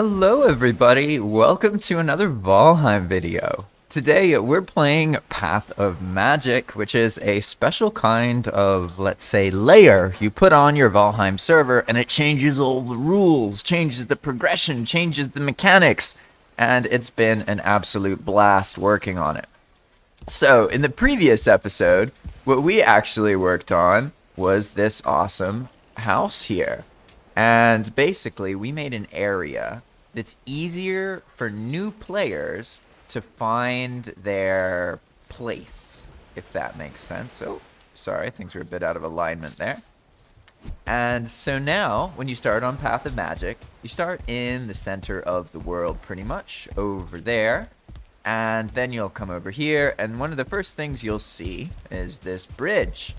Hello everybody, welcome to another Valheim video. Today we're playing Path of Magic, which is a special kind of, let's say, layer you put on your Valheim server and it changes all the rules, changes the progression, changes the mechanics, and it's been an absolute blast working on it. So in the previous episode, what we actually worked on was this awesome house here. And basically, we made an area that's easier for new players to find their place, if that makes sense. Oh, sorry, things are a bit out of alignment there. And so now, when you start on Path of Magic, you start in the center of the world, pretty much, over there. And then you'll come over here, and one of the first things you'll see is this bridge.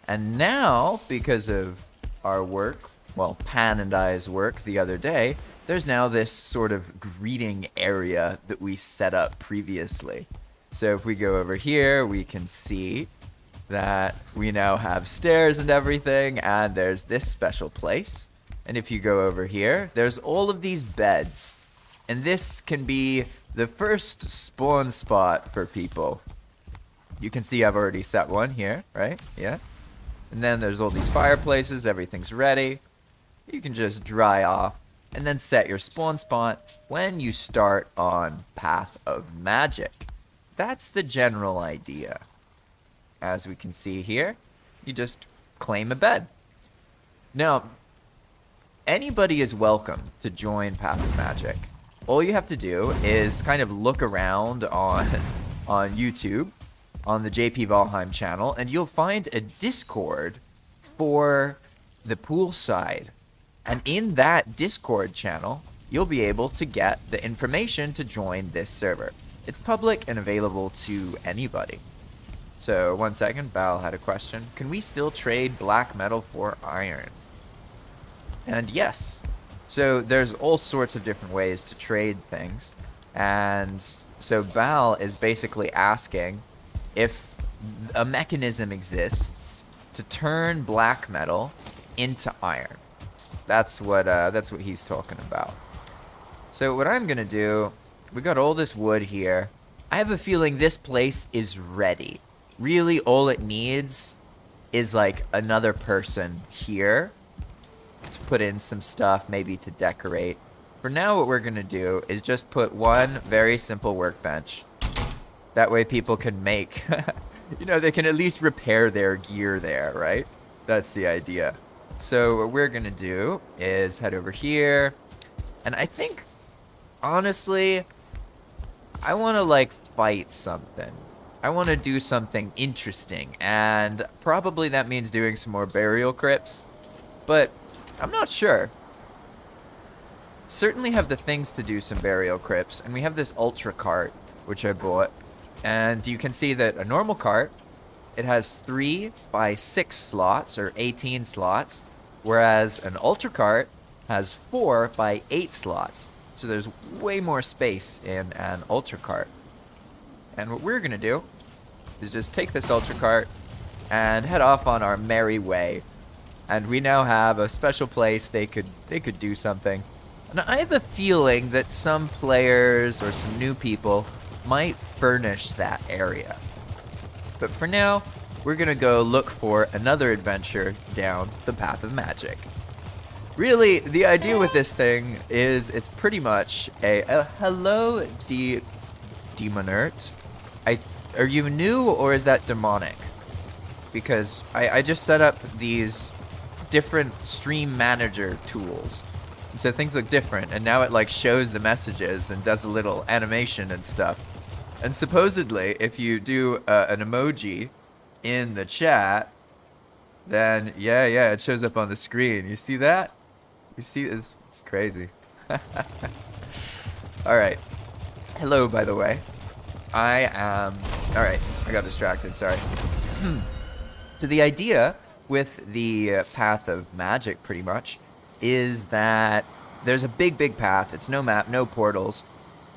And now, because of our work, well, Pan and I's work the other day, there's now this sort of greeting area that we set up previously. So if we go over here, we can see that we now have stairs and everything, and there's this special place. And if you go over here, there's all of these beds. And this can be the first spawn spot for people. You can see I've already set one here, right? Yeah. And then there's all these fireplaces, everything's ready. You can just dry off and then set your spawn spot when you start on Path of Magic. That's the general idea. As we can see here, you just claim a bed. Now, anybody is welcome to join Path of Magic. All you have to do is kind of look around on YouTube, on the JP Valheim channel, and you'll find a Discord for the pool side. And in that Discord channel, you'll be able to get the information to join this server. It's public and available to anybody. So, 1 second, Val had a question. Can we still trade black metal for iron? And yes. So, there's all sorts of different ways to trade things. And so Val is basically asking if a mechanism exists to turn black metal into iron. That's what he's talking about. So what I'm gonna do, we got all this wood here. I have a feeling this place is ready. Really, all it needs is like another person here to put in some stuff, maybe to decorate. For now, what we're gonna do is just put one very simple workbench. That way people can make, they can at least repair their gear there, right? That's the idea. So what we're gonna do is head over here, and I think, honestly, I wanna like fight something. I wanna do something interesting, and probably that means doing some more burial crypts, but I'm not sure. Certainly have the things to do some burial crypts, and we have this ultra cart, which I bought, and you can see that a normal cart, it has 3 by 6 slots, or 18 slots, whereas an ultra cart has 4 by 8 slots. So there's way more space in an ultra cart. And what we're gonna do is just take this ultra cart and head off on our merry way. And we now have a special place they could do something. And I have a feeling that some players or some new people might furnish that area. But for now, we're gonna go look for another adventure down the Path of Magic. Really, the idea with this thing is it's pretty much a hello, Demonert. Are you new or is that demonic? Because I just set up these different stream manager tools. And so things look different, and now it like shows the messages and does a little animation and stuff. And supposedly, if you do an emoji in the chat, then yeah, it shows up on the screen. You see that? You see this? It's crazy. All right. Hello, by the way. I am... All right, I got distracted, sorry. So the idea with the Path of Magic, pretty much, is that there's a big path. It's no map, no portals.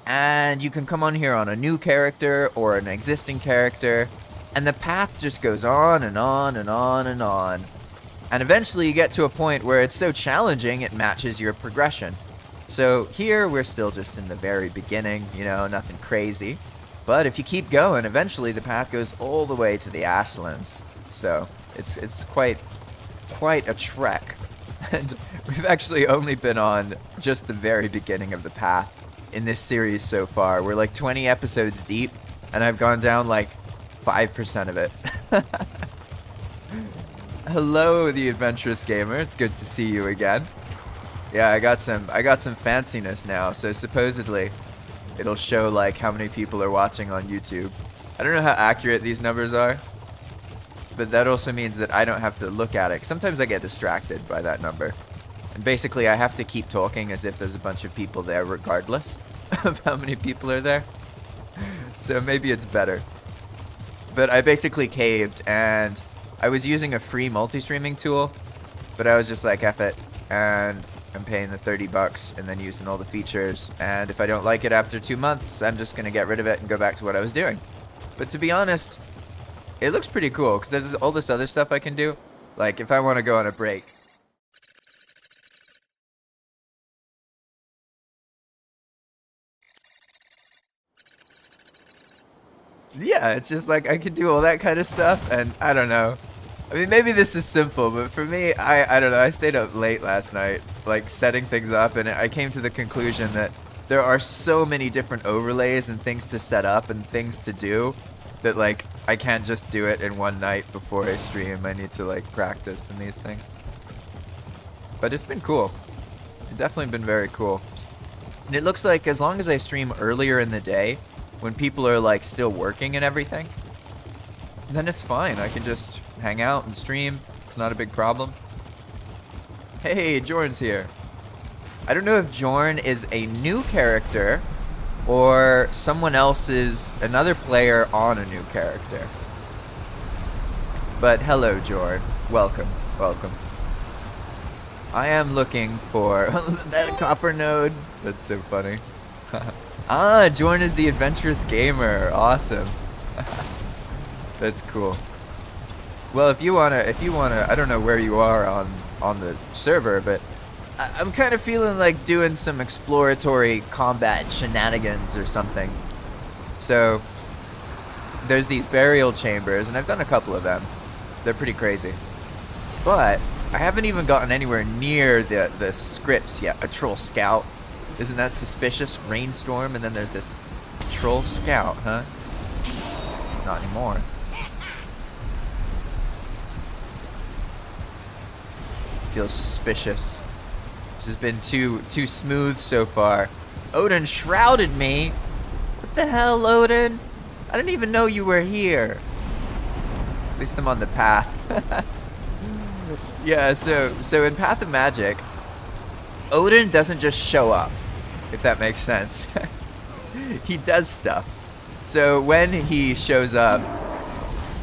And you can come on here on a new character or an existing character, and the path just goes on and on and on and on. And eventually you get to a point where it's so challenging it matches your progression. So here we're still just in the very beginning, you know, nothing crazy. But if you keep going, eventually the path goes all the way to the Ashlands. So it's quite a trek. And we've actually only been on just the very beginning of the path in this series so far. We're like 20 episodes deep, and I've gone down like 5% of it. Hello, the adventurous gamer. It's good to see you again. Yeah, I got some fanciness now, so supposedly it'll show like how many people are watching on YouTube. I don't know how accurate these numbers are, but that also means that I don't have to look at it. Sometimes I get distracted by that number. And basically I have to keep talking as if there's a bunch of people there regardless of how many people are there. So maybe it's better. But I basically caved, and I was using a free multi-streaming tool, but I was just like, F it, and I'm paying the $30 and then using all the features, and if I don't like it after 2 months, I'm just gonna get rid of it and go back to what I was doing. But to be honest, it looks pretty cool, because there's all this other stuff I can do. Like, if I want to go on a break. Yeah, it's just like I can do all that kind of stuff, and I don't know. I mean, maybe this is simple, but for me, I don't know. I stayed up late last night, like, setting things up, and I came to the conclusion that there are so many different overlays and things to set up and things to do that, like, I can't just do it in one night before I stream. I need to, like, practice in these things. But it's been cool. It's definitely been very cool. And it looks like as long as I stream earlier in the day, when people are, like, still working and everything, then it's fine. I can just hang out and stream. It's not a big problem. Hey, Jorn's here. I don't know if Jorn is a new character or someone else's, another player on a new character. But hello, Jorn. Welcome, welcome. I am looking for that copper node. That's so funny. Ah, Jorn is the adventurous gamer. Awesome. That's cool. Well, if you wanna, I don't know where you are on the server, but I'm kind of feeling like doing some exploratory combat shenanigans or something. So there's these burial chambers, and I've done a couple of them. They're pretty crazy. But I haven't even gotten anywhere near the scripts yet. A troll scout. Isn't that suspicious? Rainstorm, and then there's this troll scout, huh? Not anymore. Feels suspicious. This has been too smooth so far. Odin shrouded me. What the hell, Odin? I didn't even know you were here. At least I'm on the path. Yeah, so in Path of Magic, Odin doesn't just show up, if that makes sense. He does stuff. So when he shows up,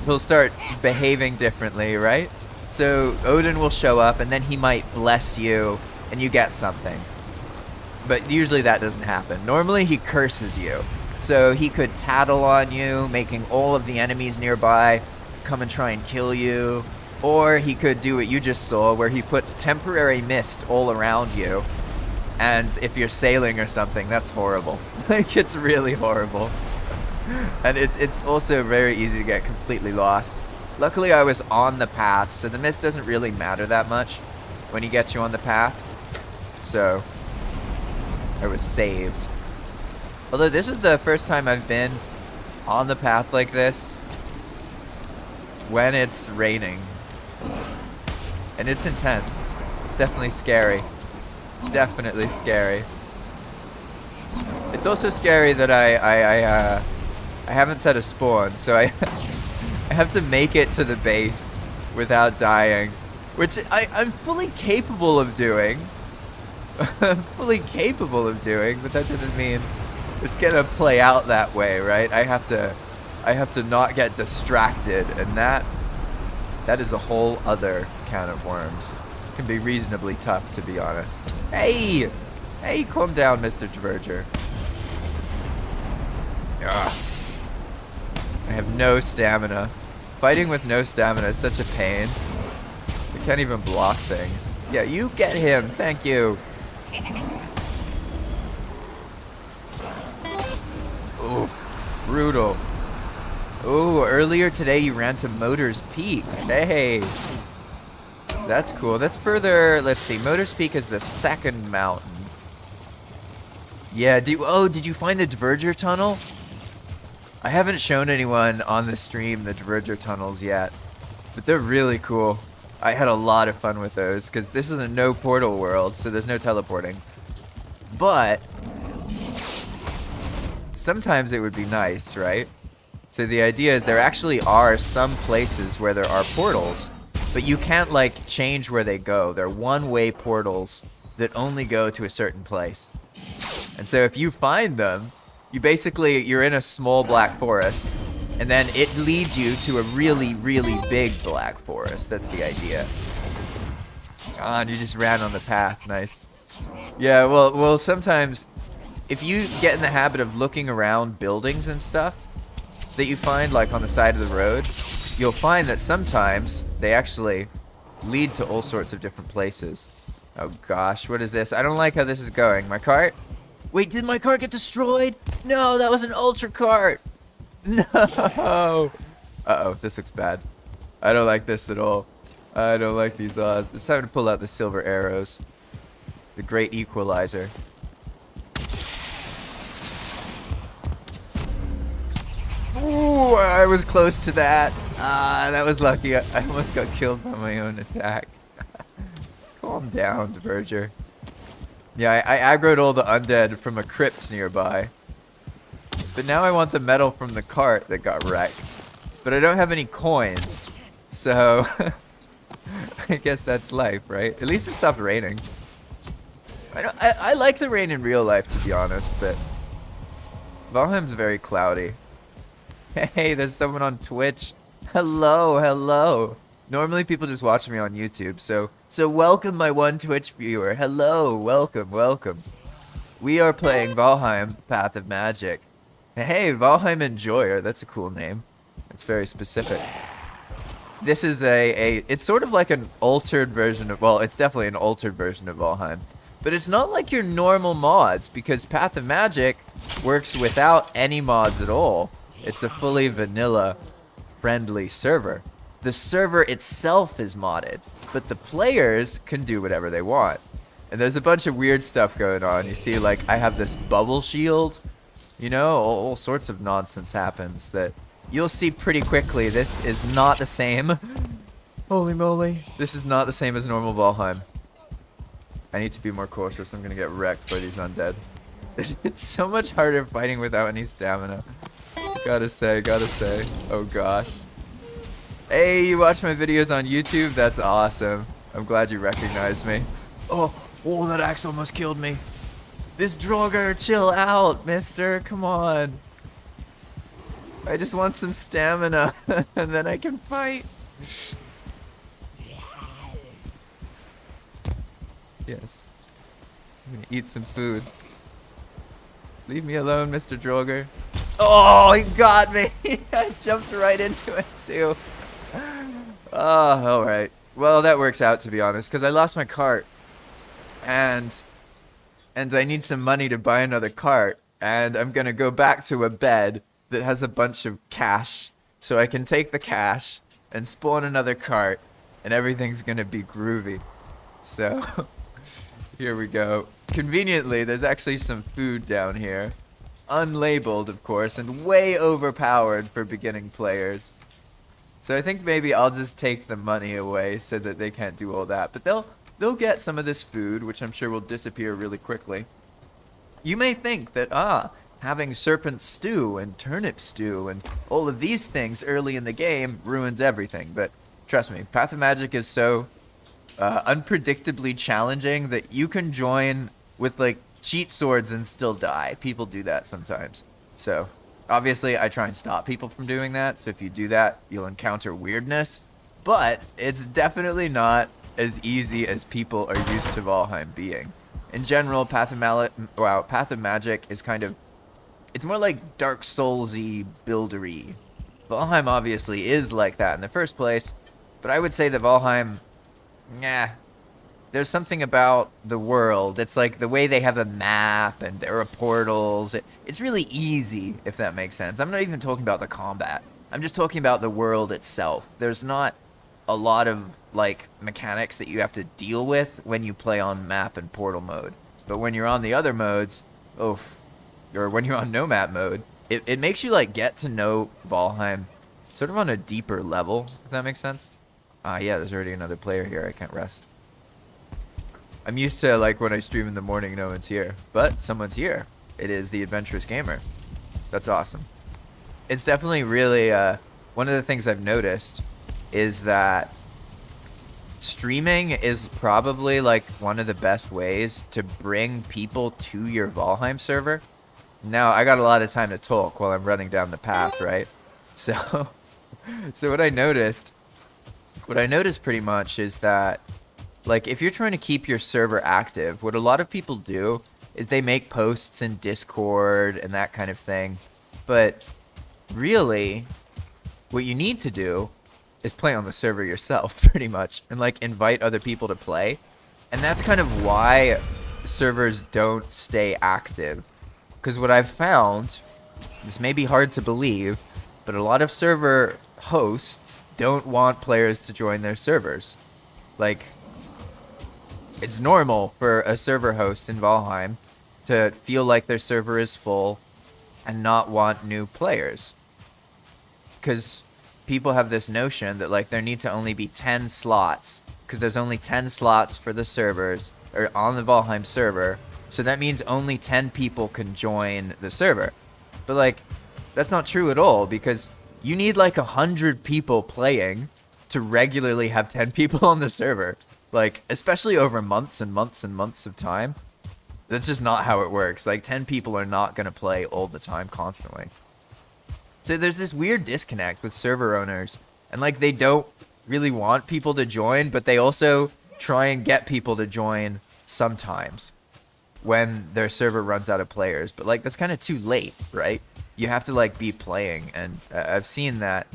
he'll start behaving differently, right? So Odin will show up, and then he might bless you, and you get something. But usually that doesn't happen. Normally he curses you. So he could tattle on you, making all of the enemies nearby come and try and kill you. Or he could do what you just saw, where he puts temporary mist all around you. And if you're sailing or something, that's horrible. Like, it's really horrible. And it's also very easy to get completely lost. Luckily, I was on the path, so the mist doesn't really matter that much when he gets you on the path. So I was saved. Although this is the first time I've been on the path like this when it's raining. And it's intense. It's definitely scary. Definitely scary. It's also scary that I haven't set a spawn, so I have to make it to the base without dying, which I'm fully capable of doing. I'm fully capable of doing, but that doesn't mean it's gonna play out that way, right? I have to not get distracted, and that is a whole other can of worms. It can be reasonably tough, to be honest. Hey, calm down, Mr. Diverger. Ugh. I have no stamina. Fighting with no stamina is such a pain. I can't even block things. Yeah, you get him. Thank you. brutal. Oh, earlier today you ran to Motors Peak. Hey. That's cool. That's further, let's see. Motors Peak is the second mountain. Yeah, did you find the Diverger tunnel? I haven't shown anyone on the stream the Diverger tunnels yet, but they're really cool. I had a lot of fun with those because this is a no portal world, so there's no teleporting. But sometimes it would be nice, right? So the idea is there actually are some places where there are portals, but you can't like change where they go. They're one-way portals that only go to a certain place. And so if you find them, you're in a small black forest, and then it leads you to a really, really big black forest. That's the idea. God, you just ran on the path. Nice. Yeah, well, sometimes if you get in the habit of looking around buildings and stuff that you find like on the side of the road, you'll find that sometimes they actually lead to all sorts of different places. Oh gosh, what is this? I don't like how this is going. My cart? Wait, did my cart get destroyed? No, that was an ultra cart. No. Uh-oh, this looks bad. I don't like this at all. I don't like these odds. It's time to pull out the silver arrows. The great equalizer. Ooh, I was close to that. Ah, that was lucky. I almost got killed by my own attack. Calm down, Diverger. Yeah, I aggroed all the undead from a crypt nearby. But now I want the metal from the cart that got wrecked. But I don't have any coins. So, I guess that's life, right? At least it stopped raining. I like the rain in real life, to be honest, but Valheim's very cloudy. Hey, there's someone on Twitch. Hello, hello. Normally people just watch me on YouTube, so welcome my one Twitch viewer. Hello, welcome, welcome. We are playing Valheim, Path of Magic. Hey, Valheim Enjoyer, that's a cool name. It's very specific. This is it's sort of like an altered version of, well, it's definitely an altered version of Valheim. But it's not like your normal mods, because Path of Magic works without any mods at all. It's a fully vanilla friendly server. The server itself is modded, but the players can do whatever they want. And there's a bunch of weird stuff going on. You see, like, I have this bubble shield. You know, all sorts of nonsense happens that you'll see pretty quickly. This is not the same. Holy moly. This is not the same as normal Valheim. I need to be more cautious. I'm going to get wrecked by these undead. It's so much harder fighting without any stamina. Gotta say. Oh gosh. Hey, you watch my videos on YouTube? That's awesome. I'm glad you recognized me. Oh, that axe almost killed me. This Draugr, chill out, mister. Come on. I just want some stamina, and then I can fight. Yes. I'm gonna eat some food. Leave me alone, Mr. Draugr. Oh, he got me. I jumped right into it, too. Oh, alright. Well, that works out, to be honest, because I lost my cart. And I need some money to buy another cart. And I'm going to go back to a bed that has a bunch of cash. So I can take the cash and spawn another cart. And everything's going to be groovy. So, here we go. Conveniently, there's actually some food down here. Unlabeled, of course, and way overpowered for beginning players. So I think maybe I'll just take the money away so that they can't do all that. But they'll get some of this food, which I'm sure will disappear really quickly. You may think that, having serpent stew and turnip stew and all of these things early in the game ruins everything. But trust me, Path of Magic is so unpredictably challenging that you can join with, like, cheat swords and still die. People do that sometimes. So, obviously, I try and stop people from doing that. So if you do that, you'll encounter weirdness. But it's definitely not as easy as people are used to Valheim being. In general, Path of Magic is kind of, it's more like Dark Souls-y, buildery. Valheim obviously is like that in the first place, but I would say that Valheim, there's something about the world. It's like the way they have a map and there are portals. It's really easy, if that makes sense. I'm not even talking about the combat. I'm just talking about the world itself. There's not a lot of like mechanics that you have to deal with when you play on map and portal mode. But when you're on the other modes, oof, or when you're on no map mode, it makes you like get to know Valheim sort of on a deeper level, if that makes sense. Yeah, there's already another player here. I can't rest. I'm used to like when I stream in the morning, no one's here, but someone's here. It is the Adventurous Gamer. That's awesome. It's definitely really one of the things I've noticed is that streaming is probably like one of the best ways to bring people to your Valheim server. Now I got a lot of time to talk while I'm running down the path, right? So what I noticed pretty much is that like if you're trying to keep your server active, what a lot of people do is they make posts in Discord and that kind of thing. But really what you need to do is play on the server yourself pretty much and like invite other people to play. And that's kind of why servers don't stay active. Because what I've found, this may be hard to believe, but a lot of server hosts don't want players to join their servers. Like, it's normal for a server host in Valheim to feel like their server is full and not want new players. Because people have this notion that like there need to only be 10 slots because there's only 10 slots for the servers or on the Valheim server. So that means only 10 people can join the server. But like, that's not true at all because you need like 100 people playing to regularly have 10 people on the server. Like, especially over months and months and months of time. That's just not how it works. Like 10 people are not going to play all the time constantly. So there's this weird disconnect with server owners, and like they don't really want people to join, but they also try and get people to join sometimes when their server runs out of players. But like that's kind of too late, right? You have to like be playing, and I've seen that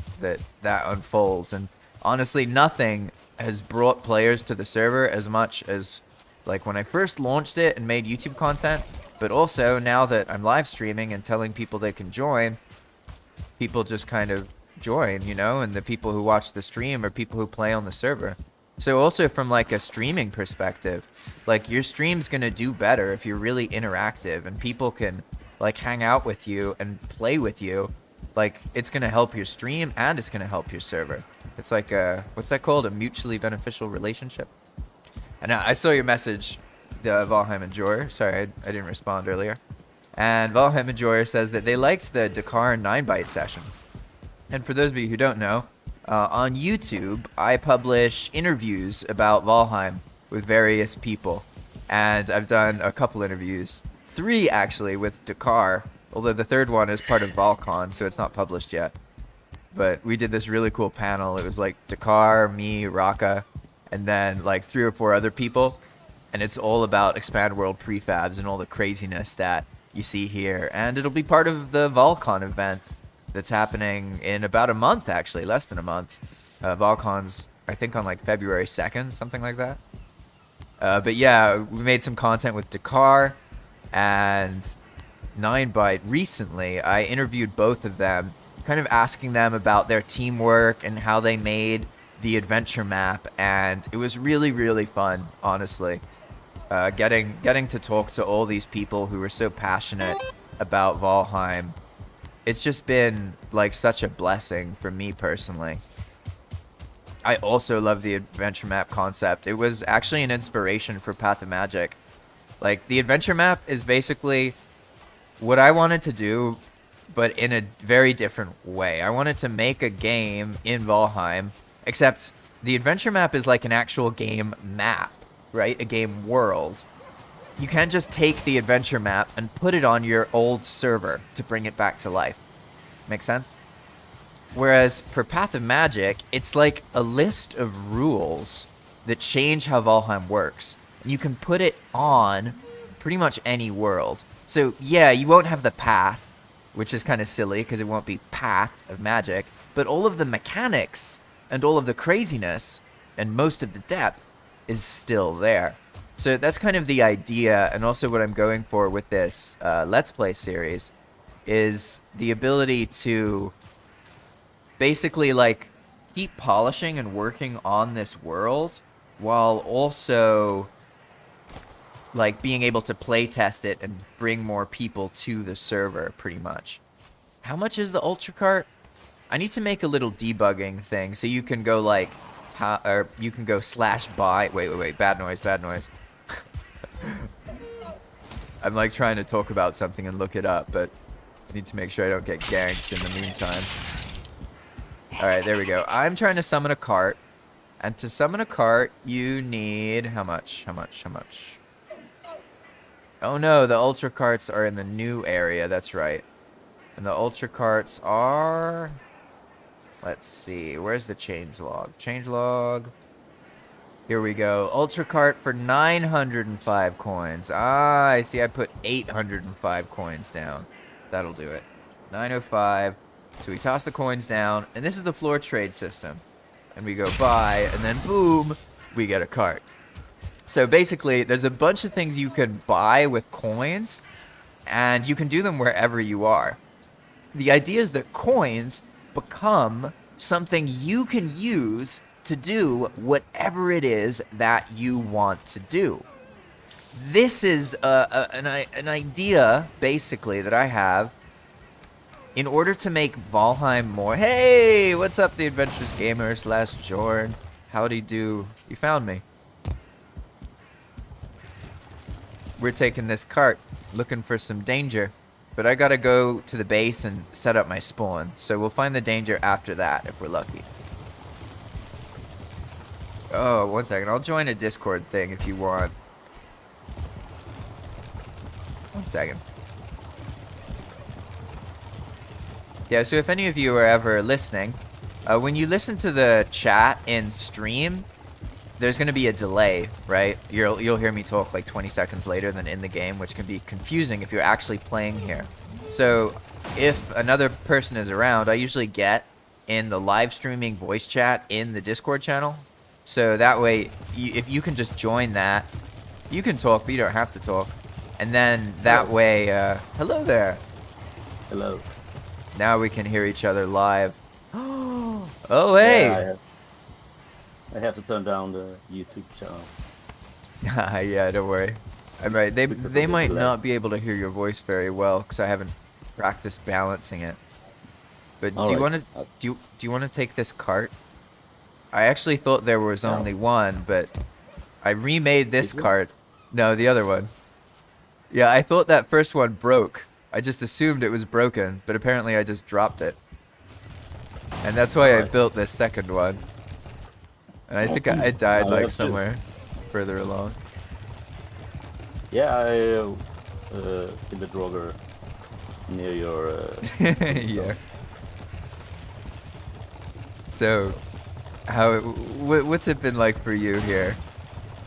unfolds. And honestly, nothing has brought players to the server as much as like when I first launched it and made YouTube content, but also now that I'm live streaming and telling people they can join. People just kind of join, you know, and the people who watch the stream are people who play on the server. So also from like a streaming perspective, like your stream's gonna do better if you're really interactive and people can like hang out with you and play with you. Like it's gonna help your stream and it's gonna help your server. It's like a, what's that called? A mutually beneficial relationship. And I saw your message, the Valheim Enjoyer. Sorry, I didn't respond earlier. And Valheim Enjoyer says that they liked the Dakar 9-byte session. And for those of you who don't know, on YouTube, I publish interviews about Valheim with various people. And I've done a couple interviews, 3 actually, with Dakar, although the third one is part of Valcon, so it's not published yet. But we did this really cool panel. It was like Dakar, me, Raka, and then like 3 or 4 other people. And it's all about Expand World prefabs and all the craziness that you see here. And it'll be part of the Valcon event that's happening in about a month, actually, less than a month. Valcon's, I think, on like February 2nd, something like that. But yeah, we made some content with Dakar and 9byte recently. I interviewed both of them, kind of asking them about their teamwork and how they made the adventure map. And it was really, really fun, honestly. Getting to talk to all these people who were so passionate about Valheim. It's just been like such a blessing for me personally. I also love the adventure map concept. It was actually an inspiration for Path of Magic. Like the adventure map is basically what I wanted to do, but in a very different way. I wanted to make a game in Valheim, except the adventure map is like an actual game map. Right? A game world. You can't just take the adventure map and put it on your old server to bring it back to life. Make sense? Whereas for Path of Magic, it's like a list of rules that change how Valheim works. And you can put it on pretty much any world. So yeah, you won't have the path, which is kind of silly because it won't be Path of Magic, but all of the mechanics and all of the craziness and most of the depth is still there. So that's kind of the idea, and also what I'm going for with this Let's Play series is the ability to basically like keep polishing and working on this world while also like being able to play test it and bring more people to the server pretty much. How much is the Ultra Cart? I need to make a little debugging thing so you can go like or you can go /buy. Wait, bad noise. I'm like trying to talk about something and look it up, but I need to make sure I don't get ganked in the meantime. Alright, there we go. I'm trying to summon a cart. And to summon a cart, you need... How much? Oh no, the Ultra Carts are in the new area. That's right. And the Ultra Carts are... Let's see. Where's the changelog? Changelog. Here we go. Ultra Cart for 905 coins. Ah, I see. I put 805 coins down. That'll do it. 905. So we toss the coins down. And this is the floor trade system. And we go buy. And then boom, we get a cart. So basically, there's a bunch of things you can buy with coins. And you can do them wherever you are. The idea is that coins become something you can use to do whatever it is that you want to do. This is an idea, basically, that I have in order to make Valheim more... Hey, what's up, the Adventurous Gamer / Jorn? Howdy do. You found me. We're taking this cart, looking for some danger. But I gotta go to the base and set up my spawn. So we'll find the danger after that, if we're lucky. Oh, 1 second. I'll join a Discord thing if you want. 1 second. Yeah, so if any of you are ever listening, when you listen to the chat in stream, there's going to be a delay, right? You'll hear me talk like 20 seconds later than in the game, which can be confusing if you're actually playing here. So if another person is around, I usually get in the live streaming voice chat in the Discord channel. So that way, if you can just join that, you can talk, but you don't have to talk. And then that way, hello there. Hello. Now we can hear each other live. Oh, hey. Yeah, I have to turn down the YouTube channel. Yeah, don't worry. I'm right. They might not be able to hear your voice very well because I haven't practiced balancing it. But do you want to do you want to take this cart? I actually thought there was only one, but I remade this cart. No, the other one. Yeah, I thought that first one broke. I just assumed it was broken, but apparently I just dropped it. And that's why I built this second one. And I think I died like somewhere further along. Yeah, in the Draugr near your... yeah. So, what's it been like for you here?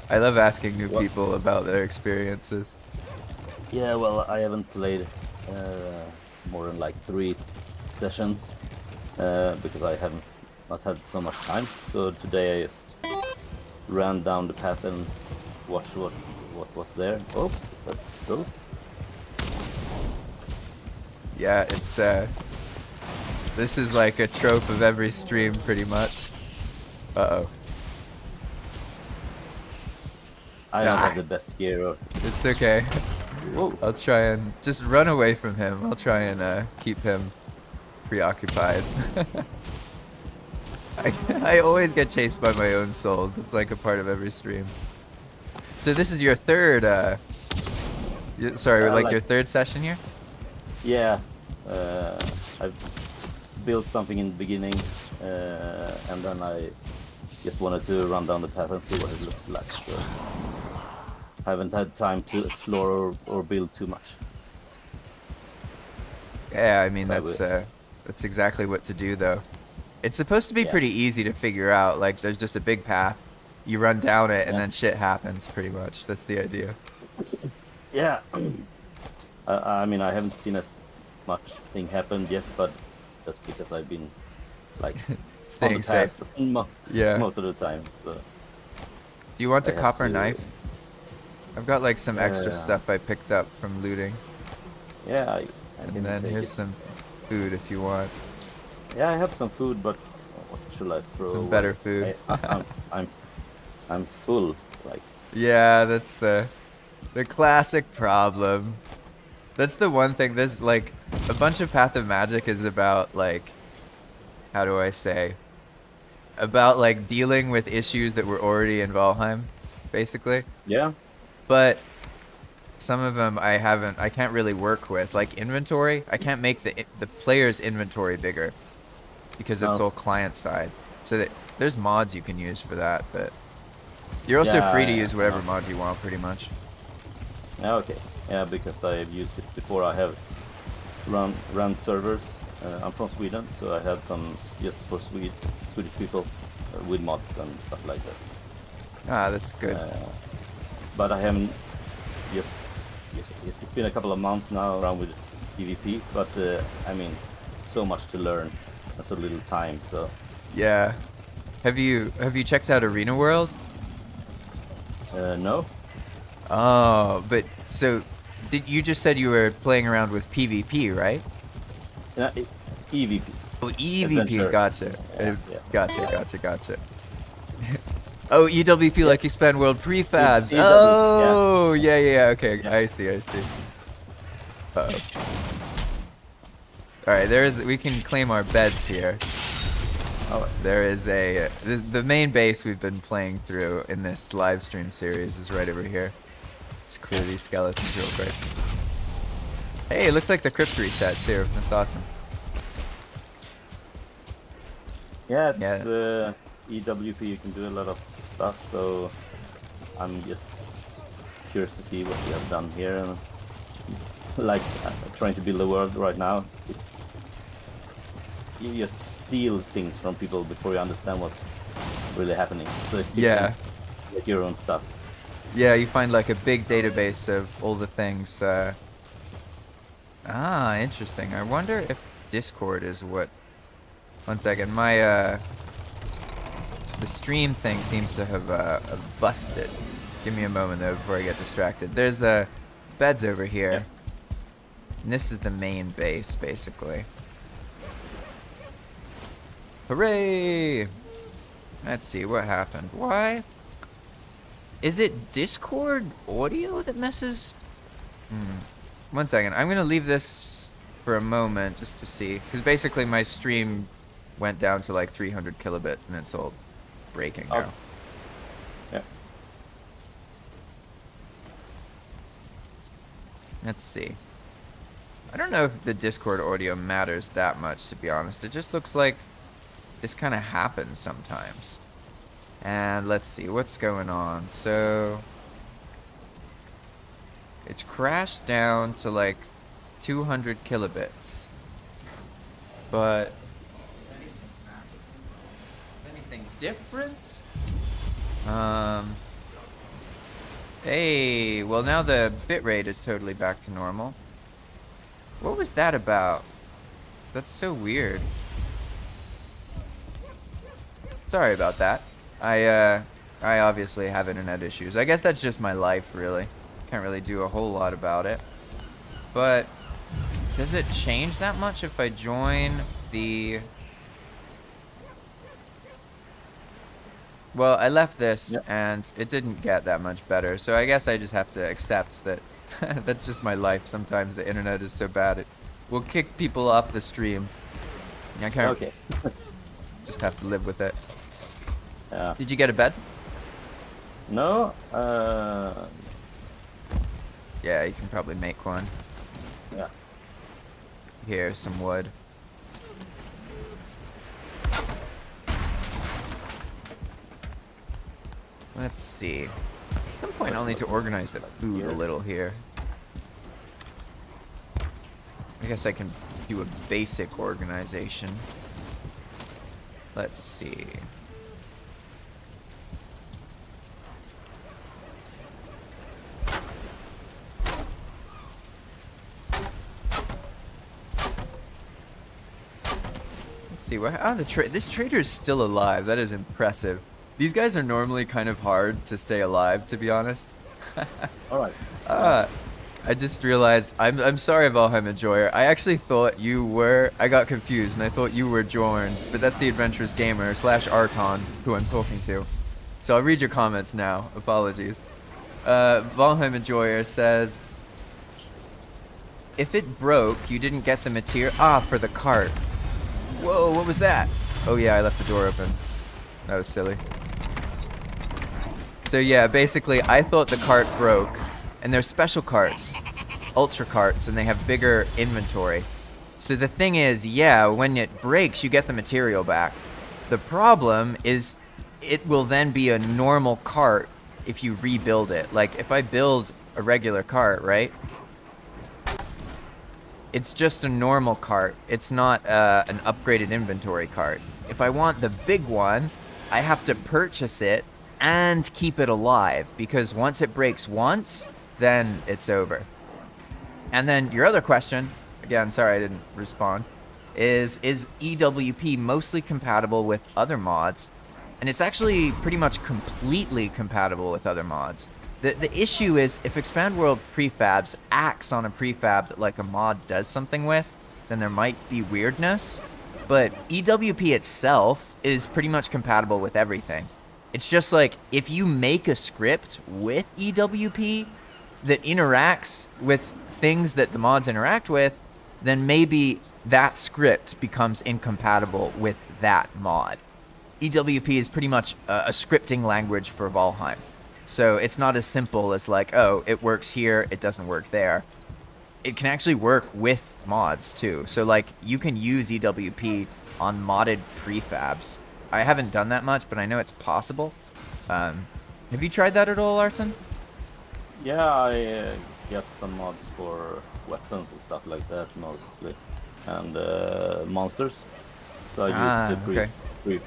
I love asking new people about their experiences. Yeah, well, I haven't played more than like 3 sessions because I haven't not had so much time. So today I just ran down the path and watched what was there. Oops, that's ghost. Yeah, it's this is like a trope of every stream pretty much. Uh-oh. I don't have the best gear. Or... It's okay. Whoa. I'll try and just run away from him. I'll try and keep him preoccupied. I always get chased by my own souls. It's like a part of every stream. So this is your third, sorry, like your third session here? Yeah, I've built something in the beginning, and then I just wanted to run down the path and see what it looks like. So I haven't had time to explore or build too much. Yeah, I mean that's exactly what to do though. It's supposed to be pretty easy to figure out. Like there's just a big path, you run down it, and then shit happens. Pretty much, that's the idea. Yeah. I mean, I haven't seen as much thing happen yet, but that's because I've been like staying safe. most of the time. So. Do you want I a have copper to- knife? I've got like some extra Yeah. stuff I picked up from looting. Yeah, I And can then take here's it. some food if you want. Yeah, I have some food, but what should I throw Some away? better food. I'm full. Like, Yeah, that's the classic problem. That's the one thing. There's like a bunch of Path of Magic is about like, how do I say? About like dealing with issues that were already in Valheim, basically. yeah, But some of them I can't really work with. Like inventory, I can't make the player's inventory bigger because it's no, all client side. So that, there's mods you can use for that, but you're also yeah, free to use whatever no. mod you want, pretty much. Yeah, okay. Yeah, because I've used it before. I have run servers. I'm from Sweden, so I had some just for Swedish people with mods and stuff like that. Ah, that's good. But I haven't just it's been a couple of months now around with PvP. But I mean, so much to learn and so little time. So Yeah. Have you checked out Arena World? no. Oh, but so did you just said you were playing around with PvP, right? EVP. Oh, EVP, Adventure. gotcha. Yeah, yeah. Gotcha. Oh, EWP, like Expand World Prefabs. EWP, Oh, yeah, okay. Yeah. I see. Uh-oh. Alright, we can claim our beds here. Oh, There is the main base we've been playing through in this live stream series is right over here. Just clear these skeletons real quick. Hey, it looks like the crypt reset too. That's awesome. yeah, it's EWP. You can do a lot of stuff. So I'm just curious to see what you have done here, and like trying to build a world right now. It's you just steal things from people before you understand what's really happening. So you Yeah. can make your own stuff. Yeah, you find like a big database of all the things. Interesting. I wonder if Discord is what. One second, my the stream thing seems to have busted. Give me a moment though before I get distracted. There's beds over here, Yeah. and this is the main base basically. Hooray! Let's see what happened. Why? Is it Discord audio that messes? One second. I'm gonna leave this for a moment just to see, because basically my stream went down to like 300 kilobit and it's all breaking now. Yeah. Let's see. I don't know if the Discord audio matters that much, to be honest. It just looks like this kind of happens sometimes. And let's see what's going on. So it's crashed down to like 200 kilobits. But anything different? Hey, well now the bitrate is totally back to normal. What was that about? That's so weird. Sorry about that. I obviously have internet issues. I guess that's just my life, really. Can't really do a whole lot about it. But does it change that much if I join the... Well, I left this Yep. and it didn't get that much better. So I guess I just have to accept that that's just my life. Sometimes the internet is so bad it will kick people off the stream. I can't Okay. just have to live with it. Yeah. Did you get a bed? No. Yeah, you can probably make one. Yeah. Here, some wood. Let's see. At some point, I'll need to organize the food a little here. I guess I can do a basic organization. Let's see. Let's see what. Oh, this trader is still alive. That is impressive. These guys are normally kind of hard to stay alive, to be honest. All right. I just realized, I'm sorry, Valheim Enjoyer. I actually thought you were, I got confused and I thought you were Jorn, but that's the Adventurous Gamer / Archon who I'm talking to. So I'll read your comments now. Apologies. Valheim Enjoyer says, if it broke, you didn't get the material. Ah, for the cart. Whoa, what was that? Oh yeah, I left the door open. That was silly. So yeah, basically, I thought the cart broke, and they're special carts, ultra carts, and they have bigger inventory. So the thing is, yeah, when it breaks, you get the material back. The problem is, it will then be a normal cart if you rebuild it. Like, if I build a regular cart, right? It's just a normal cart. It's not an upgraded inventory cart. If I want the big one, I have to purchase it and keep it alive, because once it breaks once, then it's over. And then your other question, again, sorry I didn't respond, is EWP mostly compatible with other mods? And it's actually pretty much completely compatible with other mods. The issue is, if Expand World Prefabs acts on a prefab that like a mod does something with, then there might be weirdness. But EWP itself is pretty much compatible with everything. It's just like, if you make a script with EWP that interacts with things that the mods interact with, then maybe that script becomes incompatible with that mod. EWP is pretty much a scripting language for Valheim. So it's not as simple as like, oh, it works here, it doesn't work there. It can actually work with mods too. So like, you can use EWP on modded prefabs. I haven't done that much, but I know it's possible. Have you tried that at all, Arson? Yeah, I get some mods for weapons and stuff like that mostly, and monsters. So I use the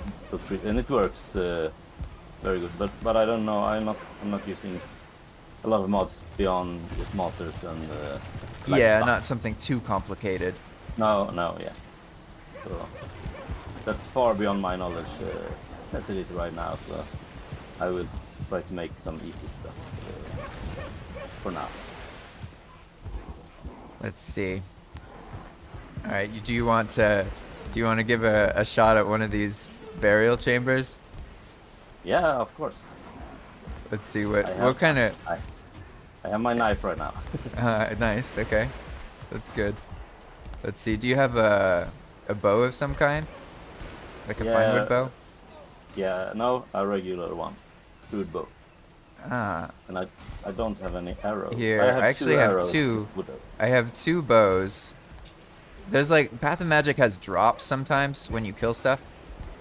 and it works very good. But I don't know. I'm not using a lot of mods beyond just monsters and like yeah, stuff. Not something too complicated. No, yeah. So that's far beyond my knowledge as it is right now. So I will try to make some easy stuff for now. Let's see. All right, do you want to give a shot at one of these burial chambers? Yeah, of course. Let's see what kind of. I have my knife right now. Nice. Okay, that's good. Let's see. Do you have a bow of some kind, like a pine wood bow? Yeah, no, a regular one, wood bow. Ah. And I don't have any arrows. Here, I actually have two. I have two bows. There's like, Path of Magic has drops sometimes when you kill stuff,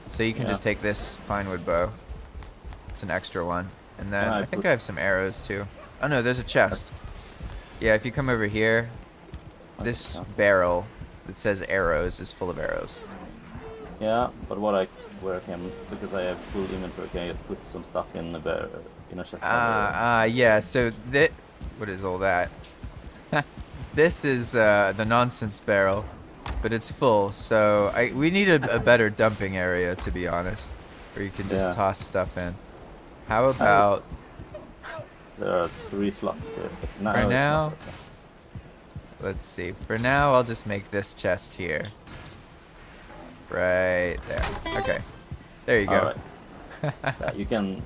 so you can just take this pine wood bow. It's an extra one. And then I think I have some arrows too. Oh no, there's a chest. Yeah, if you come over here, this barrel that says arrows is full of arrows. Yeah, but where I can, because I have full inventory, can I just put some stuff in a chest? Yeah. So what is all that? This is the nonsense barrel, but it's full. So we need a better dumping area, to be honest, where you can just toss stuff in. How about? There are 3 slots here. But for now, let's see. For now, I'll just make this chest here. Right there. Okay. There you go. Right. Yeah, you can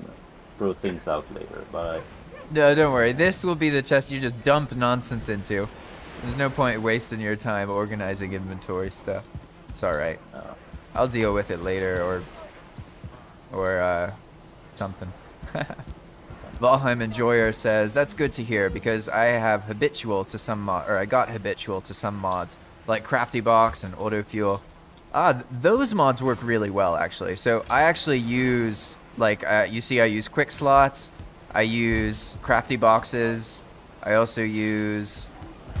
throw things out later, but No, don't worry. This will be the chest you just dump nonsense into. There's no point wasting your time organizing inventory stuff. It's alright. I'll deal with it later or something. Valheim Enjoyer says, that's good to hear because I have habitual to some I got habitual to some mods like Crafty Box and Auto Fuel. Those mods work really well actually. So I actually use like you see I use quick slots, I use crafty boxes, I also use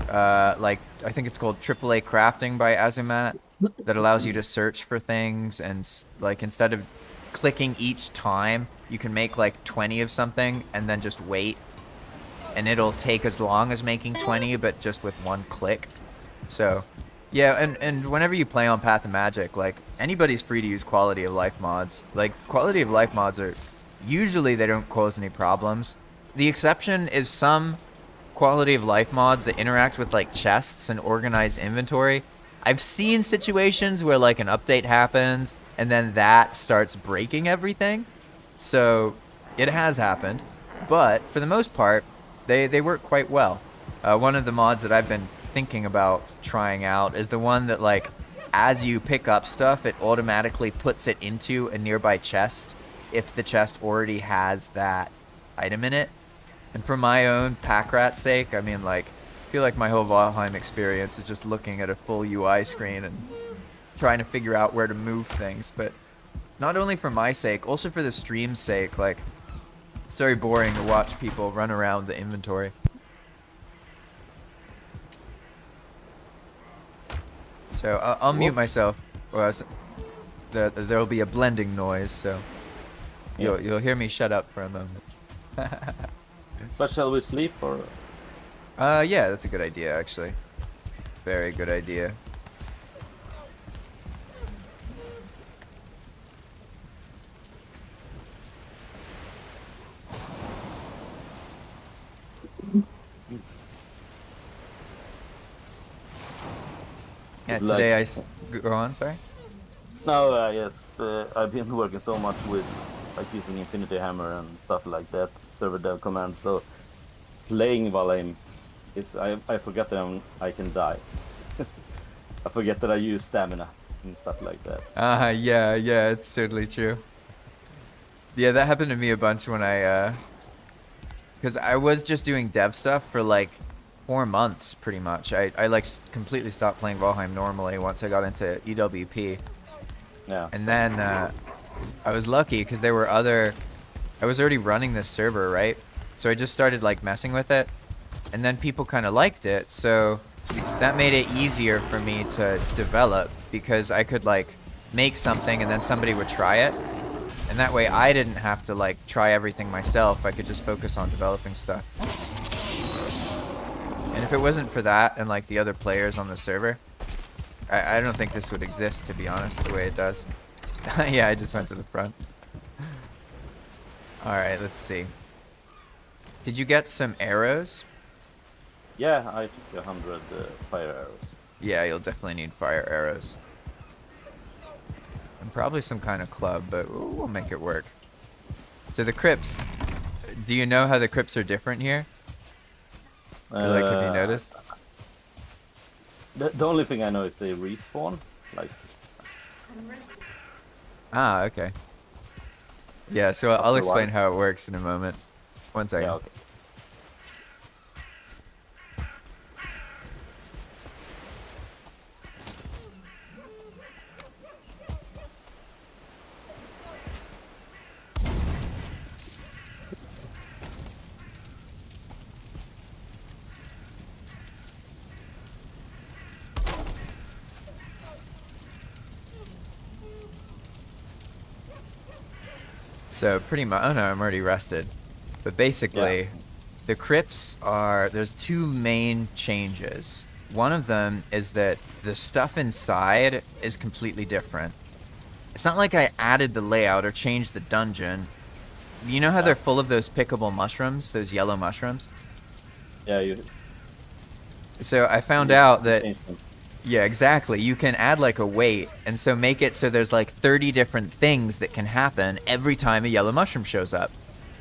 like I think it's called AAA crafting by Azumat that allows you to search for things, and like instead of clicking each time you can make like 20 of something and then just wait, and it'll take as long as making 20 but just with one click. So Yeah, and whenever you play on Path of Magic, like anybody's free to use quality of life mods. Like quality of life mods are usually they don't cause any problems. The exception is some quality of life mods that interact with like chests and organized inventory. I've seen situations where like an update happens and then that starts breaking everything. So it has happened, but for the most part, they work quite well. One of the mods that I've been thinking about trying out is the one that like as you pick up stuff, it automatically puts it into a nearby chest if the chest already has that item in it. And for my own pack rat sake, I mean, like, I feel like my whole Valheim experience is just looking at a full UI screen and trying to figure out where to move things. But not only for my sake, also for the stream's sake, like, it's very boring to watch people run around the inventory. So I'll mute myself, or else there'll be a blending noise. So you'll hear me shut up for a moment. But shall we sleep or? Yeah, that's a good idea, actually. Very good idea. Yeah, today go on, sorry? No, yes, I've been working so much with like using Infinity Hammer and stuff like that, server Devcommands, so playing Valheim is, I forget that I can die. I forget that I use stamina and stuff like that. Yeah, it's totally true. Yeah, that happened to me a bunch when because I was just doing dev stuff for like 4 months, pretty much. I like completely stopped playing Valheim normally once I got into EWP. Yeah. And then I was lucky because there were I was already running this server, right? So I just started like messing with it, and then people kind of liked it, so that made it easier for me to develop because I could like make something and then somebody would try it, and that way I didn't have to like try everything myself. I could just focus on developing stuff. And if it wasn't for that and like the other players on the server, I don't think this would exist, to be honest, the way it does. Yeah, I just went to the front. Alright, let's see. Did you get some arrows? Yeah, I took 100 fire arrows. Yeah, you'll definitely need fire arrows. And probably some kind of club, but we'll make it work. So the crypts, do you know how the crypts are different here? Like, have you noticed? The only thing I know is they respawn, like. Ah, okay. Yeah, so I'll explain while. how it works in a moment. One second. Yeah, okay. So pretty much, oh no, I'm already rested. But basically, the crypts are, there's two main changes. One of them is that the stuff inside is completely different. It's not like I added the layout or changed the dungeon. You know how they're full of those pickable mushrooms, those yellow mushrooms? Yeah, you. So I found out that, yeah, exactly. You can add like a weight, and so make it so there's like 30 different things that can happen every time a yellow mushroom shows up.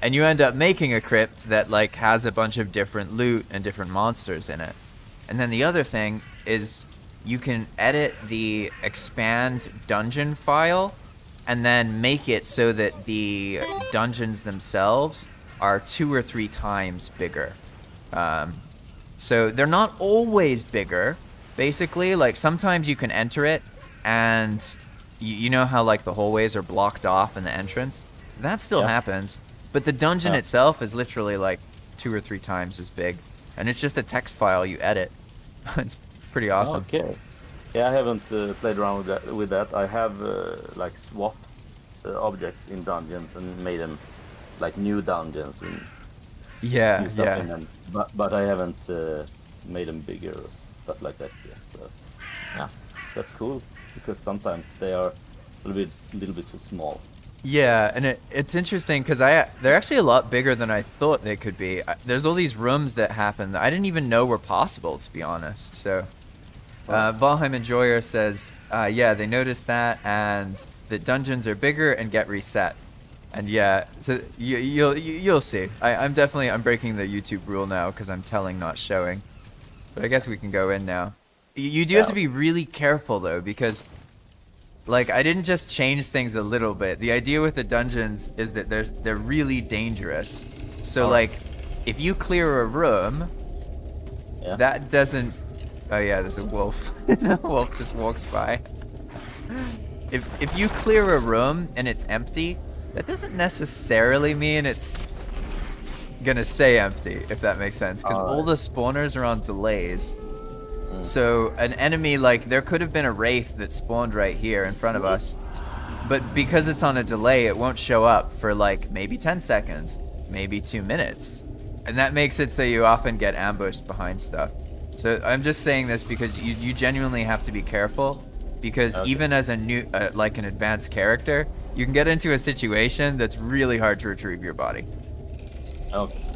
And you end up making a crypt that like has a bunch of different loot and different monsters in it. And then the other thing is you can edit the expand dungeon file and then make it so that the dungeons themselves are 2 or 3 times bigger. So they're not always bigger. Basically, like sometimes you can enter it and you know how like the hallways are blocked off in the entrance? That still happens, but the dungeon itself is literally like 2 or 3 times as big, and it's just a text file you edit. It's pretty awesome. Okay. Yeah, I haven't played around with that. I have like swapped objects in dungeons and made them like new dungeons and Yeah, new stuff yeah. in them. But I haven't made them bigger or stuff like that yet. So Yeah, that's cool because sometimes they are a little bit too small. Yeah, and it's interesting because they're actually a lot bigger than I thought they could be. There's all these rooms that happen that I didn't even know were possible, to be honest. So, Valheim Enjoyer says, yeah, they noticed that, and that dungeons are bigger and get reset. And yeah, so you'll see. I'm breaking the YouTube rule now because I'm telling, not showing. But I guess we can go in now. You do have to be really careful though, because like I didn't just change things a little bit. The idea with the dungeons is that they're really dangerous. So like, if you clear a room, that doesn't. Oh yeah, there's a wolf. A wolf just walks by. If you clear a room and it's empty, that doesn't necessarily mean it's gonna stay empty, if that makes sense, because all the spawners are on delays. So an enemy, like there could have been a wraith that spawned right here in front of us, but because it's on a delay, it won't show up for like maybe 10 seconds, maybe 2 minutes, and that makes it so you often get ambushed behind stuff. So I'm just saying this because you genuinely have to be careful, because even as a new like an advanced character, you can get into a situation that's really hard to retrieve your body. Okay.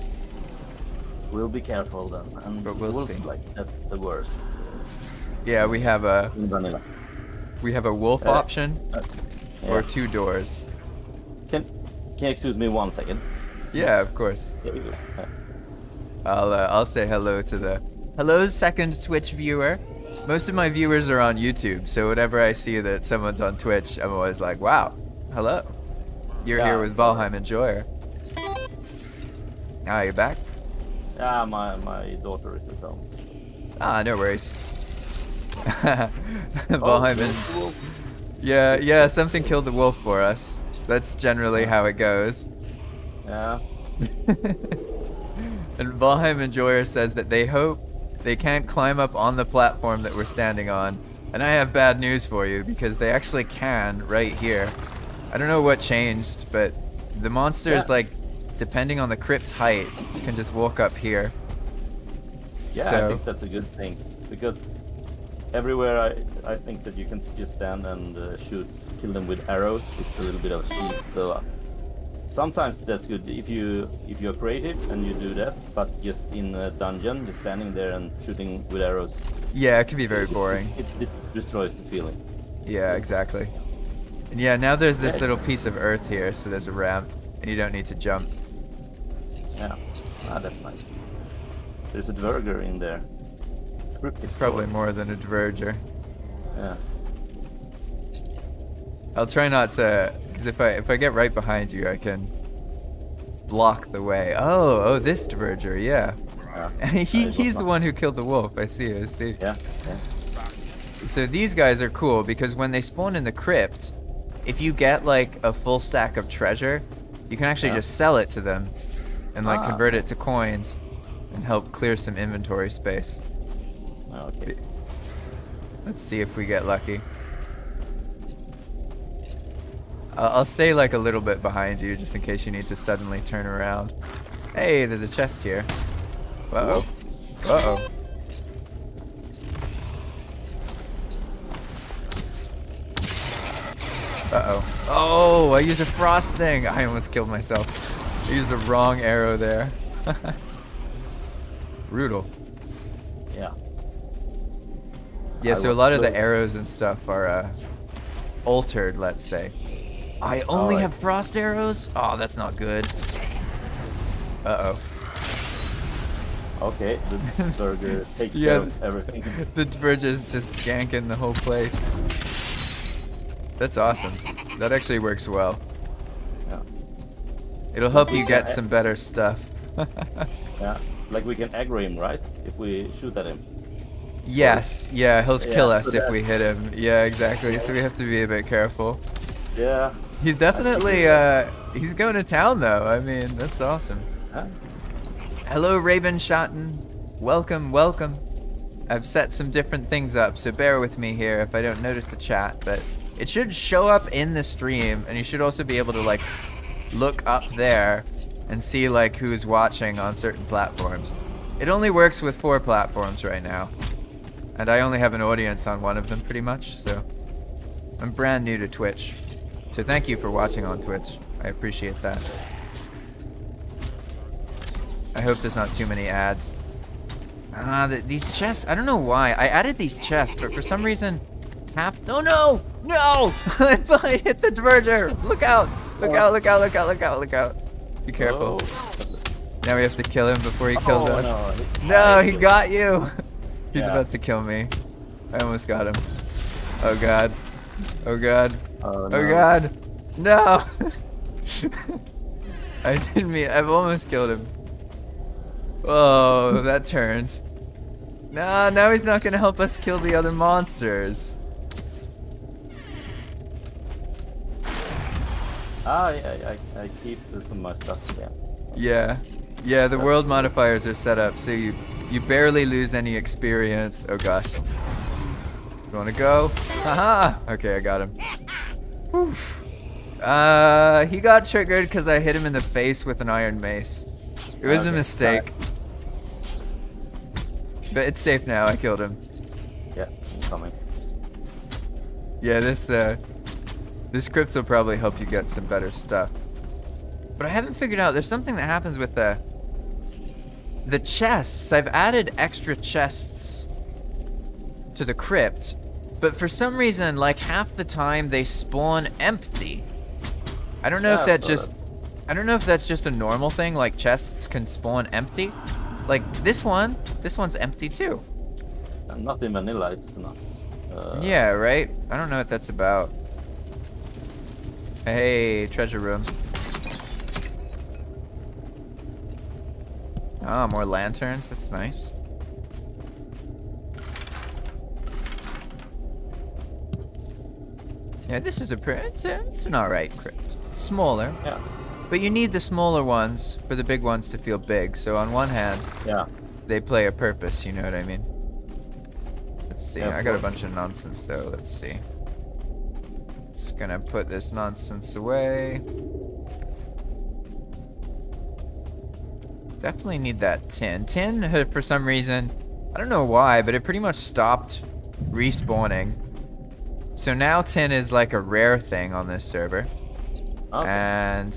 We'll be careful then. And but we'll see. Like that's the worst. Yeah, we have a wolf option or yeah. 2 doors. Can you excuse me 1 second? Yeah, of course. There we go. I'll say hello to the second Twitch viewer. Most of my viewers are on YouTube, so whenever I see that someone's on Twitch, I'm always like, wow, hello. You're here with Valheim Enjoyer. Ah, you're back? Yeah, my daughter is at home. Ah, no worries. Valheim yeah, something killed the wolf for us. That's generally how it goes. Yeah. And Valheim Enjoyer says that they hope they can't climb up on the platform that we're standing on. And I have bad news for you, because they actually can right here. I don't know what changed, but the monsters, like, depending on the crypt height, can just walk up here. Yeah, so, I think that's a good thing, because everywhere I think that you can just stand and kill them with arrows. It's a little bit of a cheat, so sometimes that's good if you're creative and you do that, but just in a dungeon, just standing there and shooting with arrows. Yeah, it can be very boring. It destroys the feeling. Yeah, exactly. And yeah, now there's this little piece of earth here, so there's a ramp, and you don't need to jump. Yeah, that's nice. There's a dverger in there. It's probably more than a dverger. Yeah. I'll try not to, because if I get right behind you, I can block the way. Oh, this dverger, yeah. He's the one who killed the wolf. I see. Yeah. So these guys are cool because when they spawn in the crypt, if you get like a full stack of treasure, you can actually just sell it to them and like convert it to coins and help clear some inventory space. Okay. Let's see if we get lucky. I'll stay like a little bit behind you just in case you need to suddenly turn around. Hey, there's a chest here. Uh-oh. Uh-oh. Uh-oh. Oh, I used a frost thing. I almost killed myself. I used the wrong arrow there. Brutal. Yeah. Yeah, so a lot of the arrows and stuff are altered, let's say. I only have frost arrows? Oh, that's not good. Uh-oh. Okay, the dverger takes care of everything. The dverger's just ganking the whole place. That's awesome. That actually works well. Yeah. It'll help you get some better stuff. Yeah, like we can aggro him, right? If we shoot at him. Yes, yeah, he'll kill us if we hit him. Yeah, exactly. So we have to be a bit careful. Yeah. He's definitely, he's going to town though. I mean, that's awesome. Huh? Hello, Raven Schotten. Welcome, welcome. I've set some different things up, so bear with me here if I don't notice the chat, but it should show up in the stream, and you should also be able to, like, look up there and see, like, who's watching on certain platforms. It only works with 4 platforms right now. And I only have an audience on one of them pretty much, so I'm brand new to Twitch. So thank you for watching on Twitch. I appreciate that. I hope there's not too many ads. These chests, I don't know why. I added these chests, but for some reason, no! No! I hit the diverger! Look out! Look out, look out, look out, look out, look out. Be careful. Oh. Now we have to kill him before he kills us. No, No, he got you! He's Yeah. about to kill me. I almost got him. Oh god. Oh god. Oh, Oh god. No! I didn't mean, I've almost killed him. Oh, that turned. No, now he's not gonna help us kill the other monsters. I keep some of my stuff. Yeah. Yeah, the world modifiers are set up so you barely lose any experience. Oh gosh. You wanna go? Haha! Okay, I got him. Whew. He got triggered because I hit him in the face with an iron mace. It was a mistake. But it's safe now, I killed him. Yeah, I'm coming. Yeah, this script will probably help you get some better stuff. But I haven't figured out, there's something that happens with the chests. I've added extra chests to the crypt, but for some reason, like half the time they spawn empty. I don't know if that just, I don't know if that's just a normal thing, like chests can spawn empty. Like this one's empty too. Not in vanilla, it's not. Yeah, right? I don't know what that's about. Hey, treasure room. Oh, more lanterns, that's nice. Yeah, this is it's an alright crypt. It's smaller. Yeah. But you need the smaller ones for the big ones to feel big. So on one hand, Yeah. they play a purpose, you know what I mean? Let's see, Yeah, I of got a course. bunch of nonsense though, let's see. Just gonna put this nonsense away. Definitely need that tin. Tin, for some reason, I don't know why, but it pretty much stopped respawning. So now tin is like a rare thing on this server. Okay. And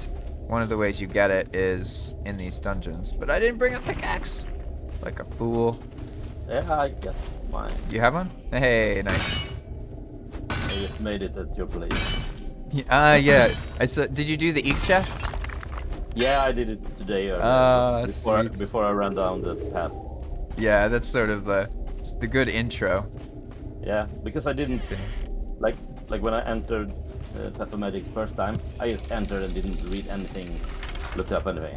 one of the ways you get it is in these dungeons. But I didn't bring a pickaxe. Like a fool. Yeah, I got mine. You have one? Hey, nice. I just made it at your place. Yeah. I saw. Did you do the eek chest? Yeah, I did it today Sweet. before I ran down the path. Yeah, that's sort of the good intro. Yeah, because I didn't like when I entered Path of Magic first time. I just entered and didn't read anything, looked up anything.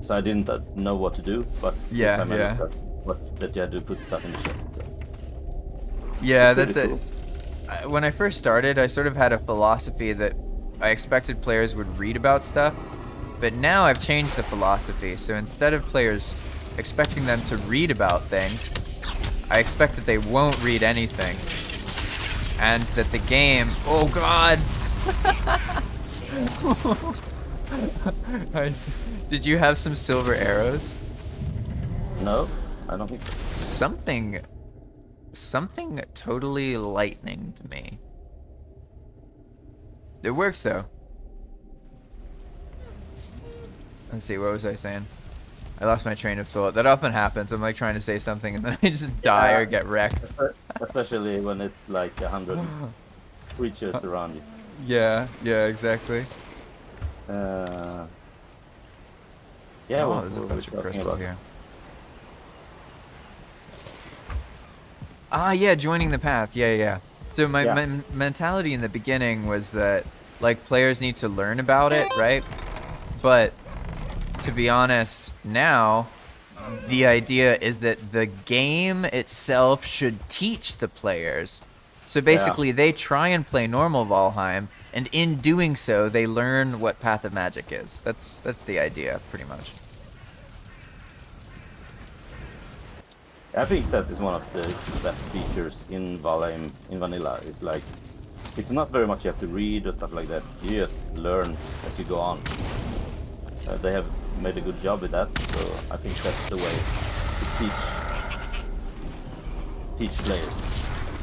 So I didn't know what to do. But Yeah, this time yeah. I looked up that you had to put stuff in the chest. So. Yeah, It's that's it. pretty When I first started, I sort of had a philosophy that I expected players would read about stuff, but now I've changed the philosophy. So instead of players expecting them to read about things, I expect that they won't read anything, and that the game. Oh God! Did you have some silver arrows? No, I don't think so. Something totally lightning to me. It works though. Let's see, what was I saying? I lost my train of thought. That often happens. I'm like trying to say something and then I just die or get wrecked. Especially when it's like 100 creatures around you. Yeah, exactly. Yeah. Oh, what there's a were we bunch of talking crystal about? here. Ah, yeah, joining the path. Yeah. So my mentality in the beginning was that like players need to learn about it, right? But to be honest, now the idea is that the game itself should teach the players. So basically they try and play normal Valheim, and in doing so they learn what Path of Magic is. That's the idea pretty much. I think that is one of the best features in Valheim in vanilla. It's like it's not very much you have to read or stuff like that. You just learn as you go on. They have made a good job with that, so I think that's the way to teach players.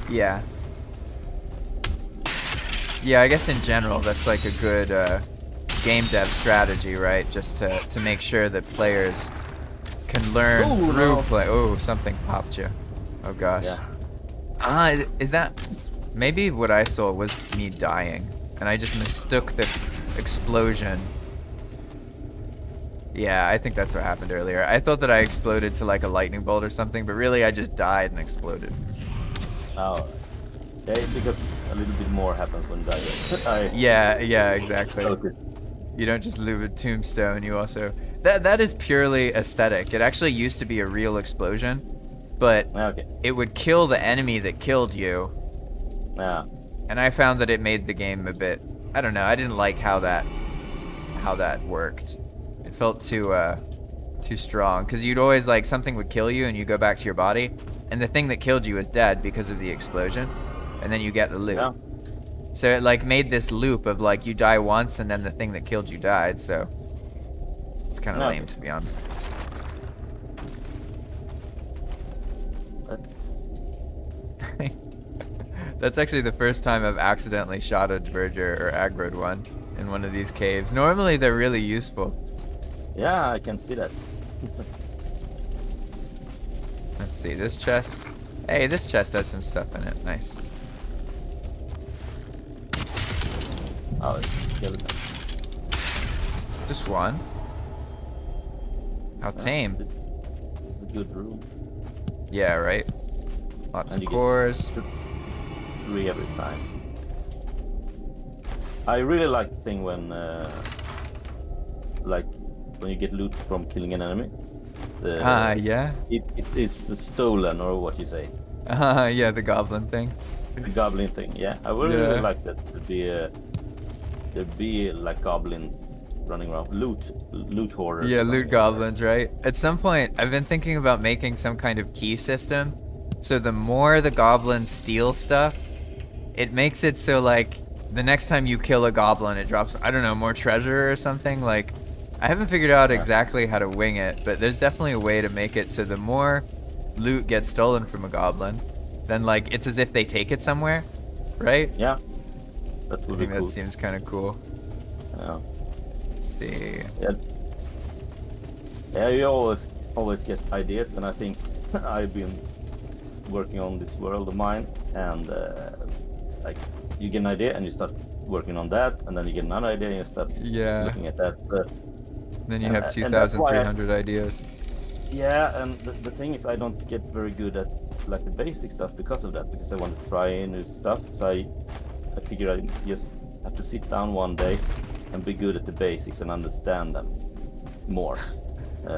Yeah. Yeah, I guess in general that's like a good game dev strategy, right? Just to make sure that players can learn Ooh, through no. play. Oh, something popped you. Oh gosh. Yeah. Is that maybe what I saw was me dying, and I just mistook the explosion. Yeah, I think that's what happened earlier. I thought that I exploded to like a lightning bolt or something, but really I just died and exploded. Oh. Okay, because a little bit more happens when die. Yeah, exactly. Okay. You don't just loot a tombstone, you also... That is purely aesthetic. It actually used to be a real explosion, but Okay. it would kill the enemy that killed you, Yeah. and I found that it made the game a bit... I don't know, I didn't like how that worked. It felt too strong, because you'd always, like, something would kill you and you go back to your body, and the thing that killed you is dead because of the explosion, and then you get the loot. Yeah. So it like made this loop of like you die once and then the thing that killed you died, so it's kind of Okay. lame to be honest. That's actually the first time I've accidentally shot a diverger or aggroed one in one of these caves. Normally they're really useful. Yeah, I can see that. Let's see, this chest. Hey, this chest has some stuff in it. Nice. Oh, it's skeleton. Just one. How tame. It's a good room. Yeah, right? Lots And of you cores. get 3 every time. I really like the thing when, like, when you get loot from killing an enemy. Yeah. It is stolen, or what you say. Yeah, the goblin thing. The goblin thing. Yeah, I would Yeah. really like that to be there'd be like goblins running around, loot hoarders. Yeah, or loot something. goblins, right? At some point, I've been thinking about making some kind of key system. So the more the goblins steal stuff, it makes it so like the next time you kill a goblin, it drops, I don't know, more treasure or something. Like, I haven't figured out exactly how to wing it, but there's definitely a way to make it so the more loot gets stolen from a goblin, then like it's as if they take it somewhere, right? Yeah, that I would be think cool. that seems kind of cool. Yeah. Let's see. Yeah. Yeah, you always get ideas, and I think I've been working on this world of mine, and like you get an idea and you start working on that, and then you get another idea and you start Yeah. looking at that. Then you and- have and that's why I- 2,300 ideas. Yeah, and the thing is, I don't get very good at like the basic stuff because of that, because I want to try new stuff. So I figure I just have to sit down one day and be good at the basics and understand them more.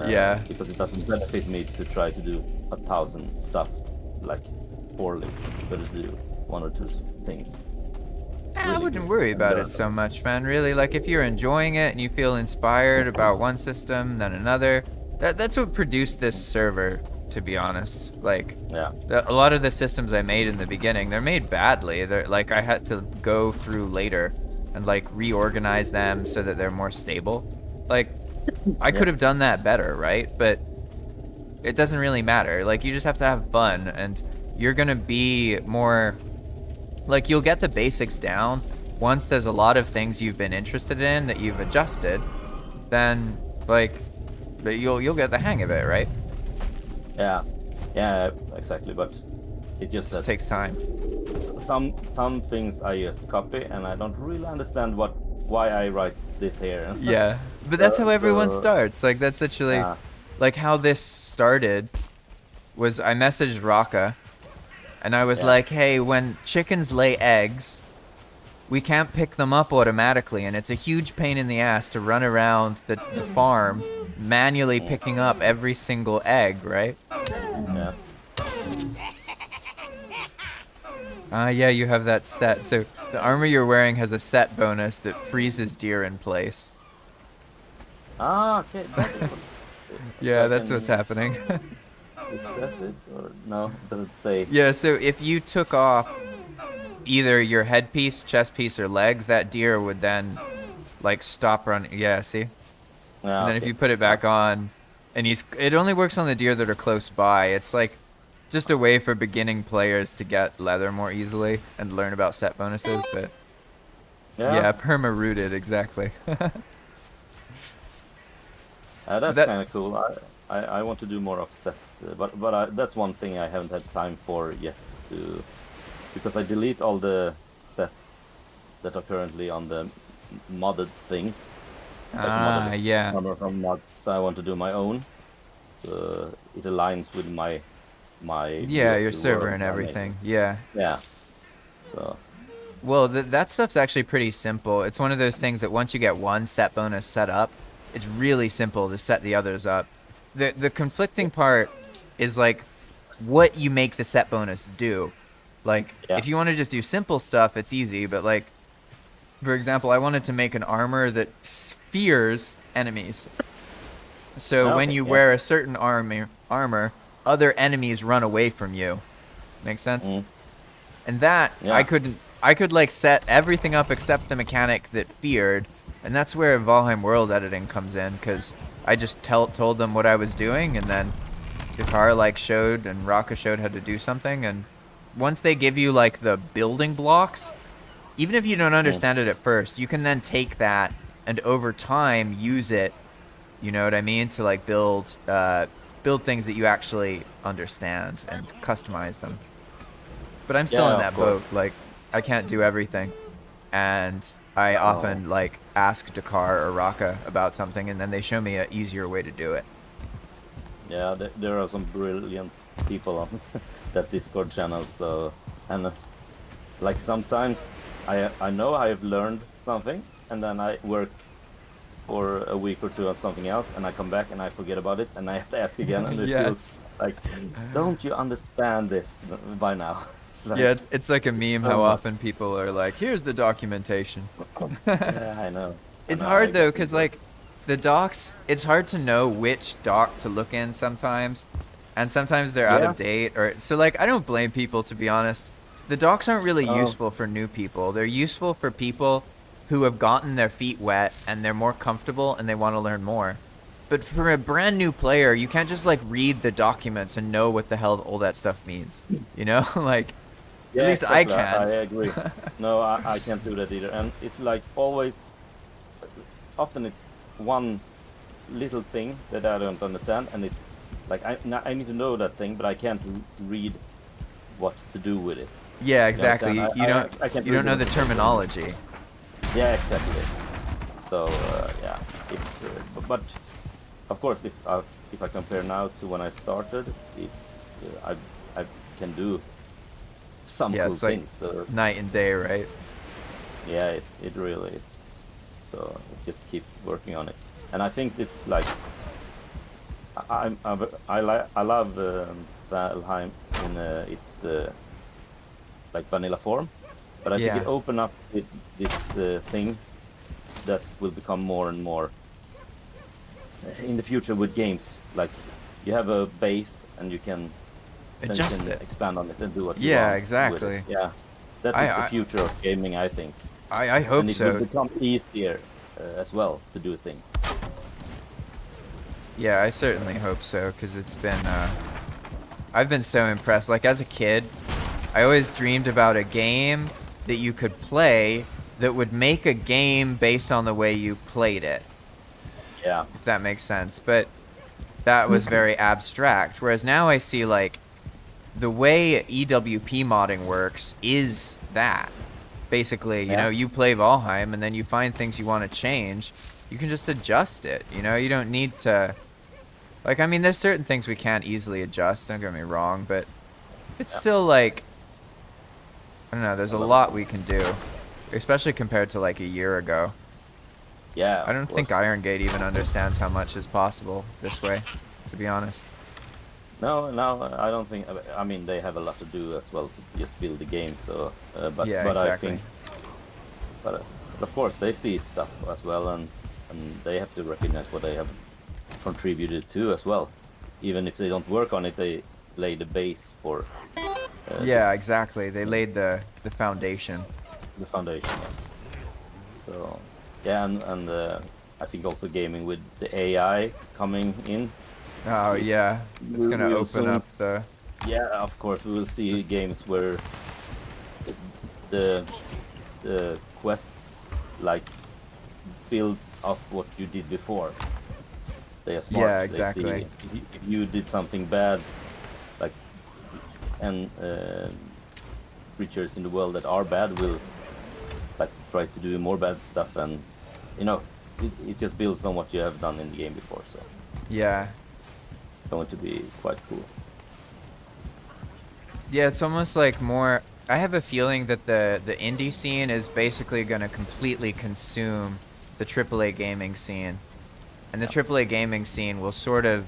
Yeah. Because it doesn't benefit me to try to do 1,000 stuff like poorly, but to do 1 or 2 things. I really wouldn't good worry and about learn it so them. much, man. Really, like if you're enjoying it and you feel inspired about one system, then another. That's what produced this server, to be honest. Like, Yeah. a lot of the systems I made in the beginning, they're made badly. They're like I had to go through later and like reorganize them so that they're more stable. Like, I could have done that better, right? But it doesn't really matter. Like, you just have to have fun, and you're gonna be more. Like, you'll get the basics down once there's a lot of things you've been interested in that you've adjusted. Then, like, but you'll get the hang of it, right? Yeah, exactly. But it just It takes time. some things I just copy, and I don't really understand why I write this here. Yeah, but that's how everyone So- starts. Like, that's literally Yeah. like how this started. Was I messaged Raka, and I was Yeah. like, "Hey, when chickens lay eggs, we can't pick them up automatically, and it's a huge pain in the ass to run around the farm manually picking up every single egg, right?" Yeah. Yeah, you have that set. So the armor you're wearing has a set bonus that freezes deer in place. Ah, okay. That is what, Yeah, so I that's can- what's happening. It says it, or no? Does it say? Yeah, so if you took off either your headpiece, chest piece, or legs, that deer would then, like, stop running. Yeah, see? Yeah, And then if okay. you put it back on, and it only works on the deer that are close by. It's like, just a way for beginning players to get leather more easily and learn about set bonuses, but yeah, perma-rooted, exactly. That's That kind of cool. I want to do more of set, but that's one thing I haven't had time for yet to, because I delete all the sets that are currently on the modded things. yeah. Number from mods. So I want to do my own, so it aligns with my view Yeah, of your the server world and I'm everything. making. Yeah. Yeah. So Well, that stuff's actually pretty simple. It's one of those things that once you get one set bonus set up, it's really simple to set the others up. The conflicting part is like what you make the set bonus do. Like yeah. if you want to just do simple stuff, it's easy, but like for example, I wanted to make an armor that fears enemies. So when Okay. you Yeah. wear a certain armor, other enemies run away from you. Make sense? Mm, And that yeah. I could like set everything up except the mechanic that feared, and that's where Valheim world editing comes in, because I just told them what I was doing, and then Dakar like showed and Raka showed how to do something, and once they give you like the building blocks, even if you don't understand it at first, you can then take that and over time use it, you know what I mean, to like build things that you actually understand and customize them. But I'm still Yeah, in of that course. boat. Like, I can't do everything. And I Oh. often, like, ask Dakar or Raka about something, and then they show me an easier way to do it. Yeah, there are some brilliant people on that Discord channel. So, and like sometimes I know I have learned something, and then I work for a week or two on something else, and I come back and I forget about it, and I have to ask again, and it feels Yes. like, don't you understand this by now? It's like Yeah, it's like a meme so how much. often people are like, here's the documentation. Yeah, I know. It's I hard, though, get it. because, like, the docs, it's hard to know which doc to look in sometimes. And sometimes they're out Yeah. of date. So, like, I don't blame people, to be honest. The docs aren't really Oh, useful for new people. They're useful for people who have gotten their feet wet and they're more comfortable and they want to learn more. But for a brand new player, you can't just, like, read the documents and know what the hell all that stuff means. You know? Like, at yeah, least I exactly. I can't. agree. No, I can't do that either. And it's like always, often it's one little thing that I don't understand, and it's like I need to know that thing, but I can't read what to do with it. Yeah, You understand? exactly. I can't You read don't know the information. terminology. Yeah, exactly. So yeah, it's but of course if I compare now to when I started, it's I can do some Yeah, cool it's like things. So night and day, right? yeah, it really is. So just keep working on it, and I think this is like I love Valheim in its like vanilla form, but I think Yeah. it opened up this thing that will become more and more in the future with games. Like you have a base and you can then you Adjust can it. expand on it and do what you Yeah, want with exactly. it. Yeah, that I is the I future of gaming, I think, I hope and it will so. become easier as well to do things. Yeah, I certainly hope so, because it's been I've been so impressed. Like as a kid, I always dreamed about a game that you could play that would make a game based on the way you played it, Yeah, if that makes sense. But that was very abstract. Whereas now I see like the way EWP modding works is that. Basically, you yeah, know, you play Valheim and then you find things you want to change. You can just adjust it. You know, you don't need to. Like, I mean, there's certain things we can't easily adjust, don't get me wrong, but it's yeah. still like, I don't know, there's I a love it. lot we can do, especially compared to like a year ago. Yeah, I of don't think course. Iron Gate even understands how much is possible this way, to be honest. No, no, I don't think. I mean, they have a lot to do as well to just build the game. So, Yeah, but I exactly. think, but of course they see stuff as well, and they have to recognize what they have contributed to as well. Even if they don't work on it, they lay the base for Yeah, this exactly. They laid the foundation. the foundation. So, yeah, and I think also gaming with the AI coming in, Oh it yeah, it's gonna will open soon. up the Yeah, of course we will see games where the the quests like builds up what you did before. They are smart. Yeah, They see exactly. if you did something bad, like and creatures in the world that are bad will like try to do more bad stuff, and you know it just builds on what you have done in the game before. So Yeah. it's going to be quite cool. Yeah, it's almost like more. I have a feeling that the indie scene is basically going to completely consume the AAA gaming scene, and the Yeah. AAA gaming scene will sort of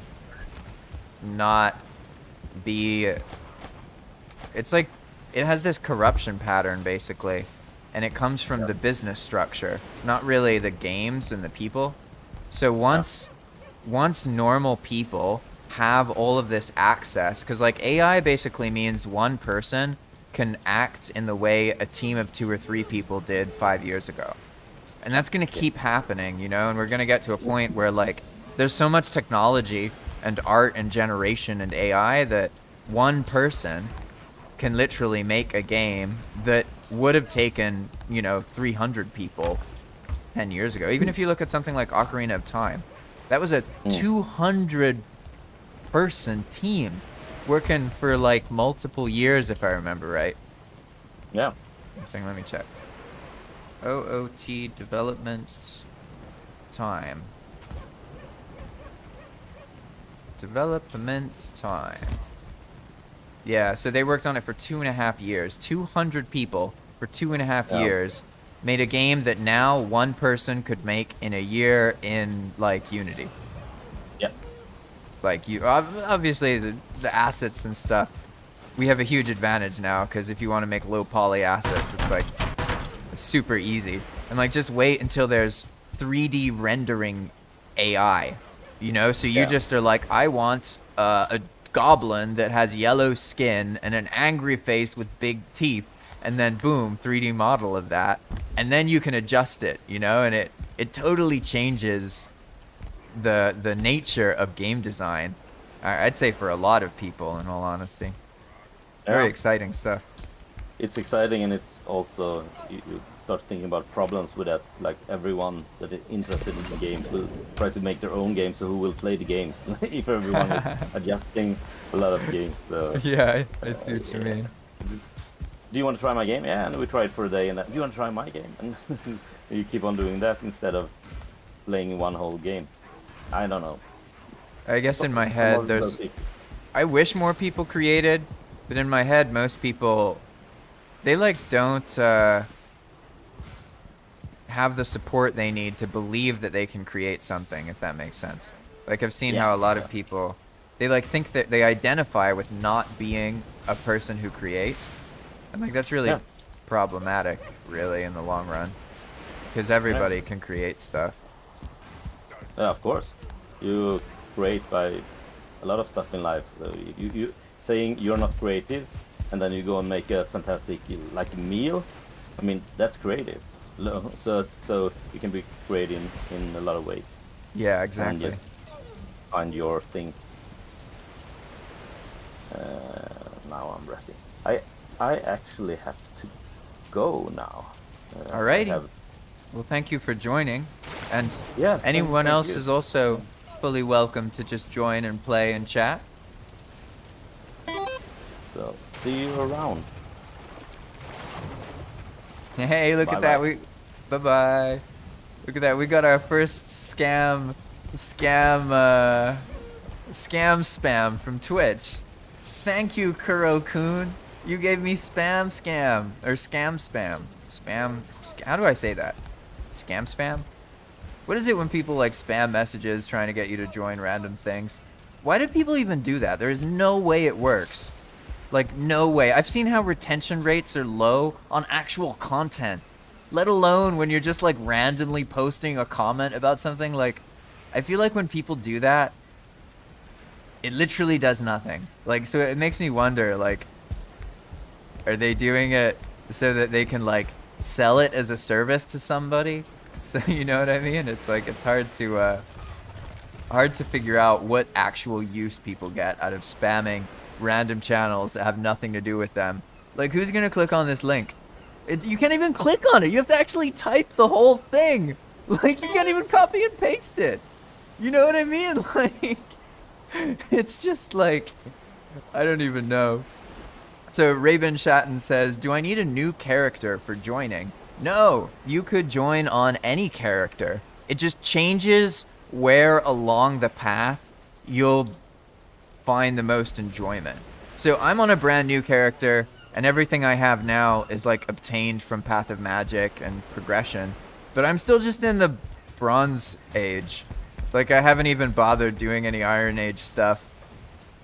not be. It's like it has this corruption pattern basically, and it comes from Yeah. the business structure, not really the games and the people. So Yeah. once normal people have all of this access, because like AI basically means one person can act in the way a team of 2 or 3 people did 5 years ago. And that's going to Yeah. keep happening, you know, and we're going to get to a point where like there's so much technology and art and generation and AI that one person can literally make a game that would have taken, 300 people 10 years ago. Even if you look at something like Ocarina of Time, that was a Mm. 200 person team working for like multiple years, if I remember right. Yeah. One second, let me check. OOT development time. Development time. Yeah, so they worked on it for 2.5 years. 200 people for 2.5 Yeah. years made a game that now one person could make in a year in like Unity. Yeah. Like you, obviously the assets and stuff. We have a huge advantage now because if you want to make low poly assets, it's like super easy. And like just wait until there's 3D rendering AI, So you Yeah. just are like, I want a goblin that has yellow skin and an angry face with big teeth, and then boom, 3D model of that, and then you can adjust it, and it totally changes the nature of game design. I'd say for a lot of people, in all honesty. Very Yeah. exciting stuff. It's exciting, and it's also you start thinking about problems with that. Like everyone that is interested in the games will try to make their own games. So who will play the games if everyone is adjusting a lot of games? So Yeah, I see what you yeah. mean. Do you want to try my game? Yeah, and we try it for a day, and do you want to try my game? And you keep on doing that instead of playing one whole game. I don't know. I guess in my Some head, of there's. those- I wish more people created, but in my head, most people, they like don't have the support they need to believe that they can create something, if that makes sense. Like I've seen Yeah. how a lot Yeah. of people, they like think that they identify with not being a person who creates, and like that's really Yeah. problematic, really, in the long run, because everybody can create stuff. Yeah, of course. You create by a lot of stuff in life. So you saying you're not creative, and then you go and make a fantastic like meal. I mean, that's creative. So you can be creative in a lot of ways, Yeah, and exactly. just find your thing. Now I'm resting. I actually have to go now. I Alrighty. have Well, thank you for joining, and yeah. anyone thank else you. is also fully welcome to just join and play and chat. So see you around. Hey, look at Bye-bye. that. Bye bye. Look at that. We got our first scam spam from Twitch. Thank you, Kuro-kun. You gave me scam or scam spam. How do I say that? Spam. What is it when people like spam messages trying to get you to join random things? Why do people even do that? There is no way it works. Like, no way. I've seen how retention rates are low on actual content, let alone when you're just like randomly posting a comment about something. Like, I feel like when people do that, it literally does nothing. Like, so it makes me wonder, like, are they doing it so that they can like sell it as a service to somebody? So you know what I mean? It's like it's hard to figure out what actual use people get out of spamming random channels that have nothing to do with them. Like, who's gonna click on this link? You can't even click on it. You have to actually type the whole thing. Like, you can't even copy and paste it. You know what I mean? Like, it's just like, I don't even know. So Raven Shatton says, do I need a new character for joining? No, you could join on any character. It just changes where along the path you'll find the most enjoyment. So I'm on a brand new character, and everything I have now is like obtained from Path of Magic and progression. But I'm still just in the Bronze Age. Like, I haven't even bothered doing any Iron Age stuff.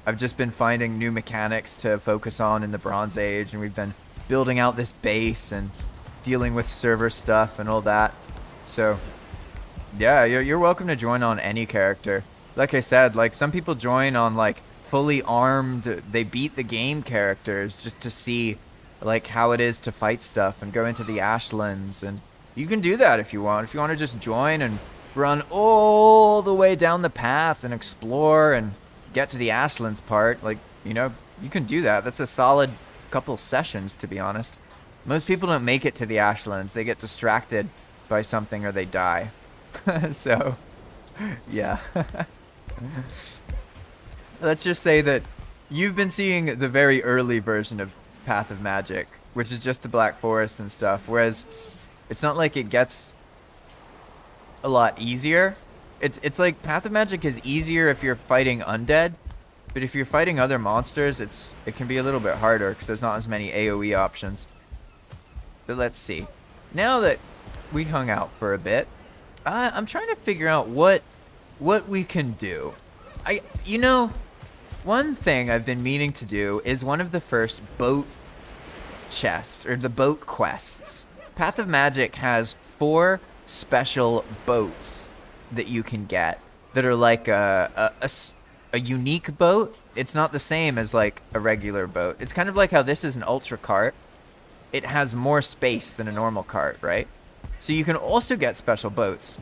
I've just been finding new mechanics to focus on in the Bronze Age, and we've been building out this base and dealing with server stuff and all that. So, yeah, you're welcome to join on any character. Like I said, like, some people join on, like, fully armed, they beat the game characters just to see, like, how it is to fight stuff and go into the Ashlands. And you can do that if you want. If you want to just join and run all the way down the path and explore and get to the Ashlands part, like, you know, you can do that. That's a solid couple sessions, to be honest. Most people don't make it to the Ashlands. They get distracted by something or they die. So, yeah. Let's just say that you've been seeing the very early version of Path of Magic, which is just the Black Forest and stuff, whereas it's not like it gets a lot easier. It's like Path of Magic is easier if you're fighting undead, but if you're fighting other monsters, it can be a little bit harder because there's not as many AoE options. But let's see. Now that we hung out for a bit, I'm trying to figure out what we can do. You know, one thing I've been meaning to do is one of the first boat chests, or the boat quests. Path of Magic has 4 special boats that you can get that are like a unique boat. It's not the same as like a regular boat. It's kind of like how this is an ultra cart. It has more space than a normal cart, right? So you can also get special boats.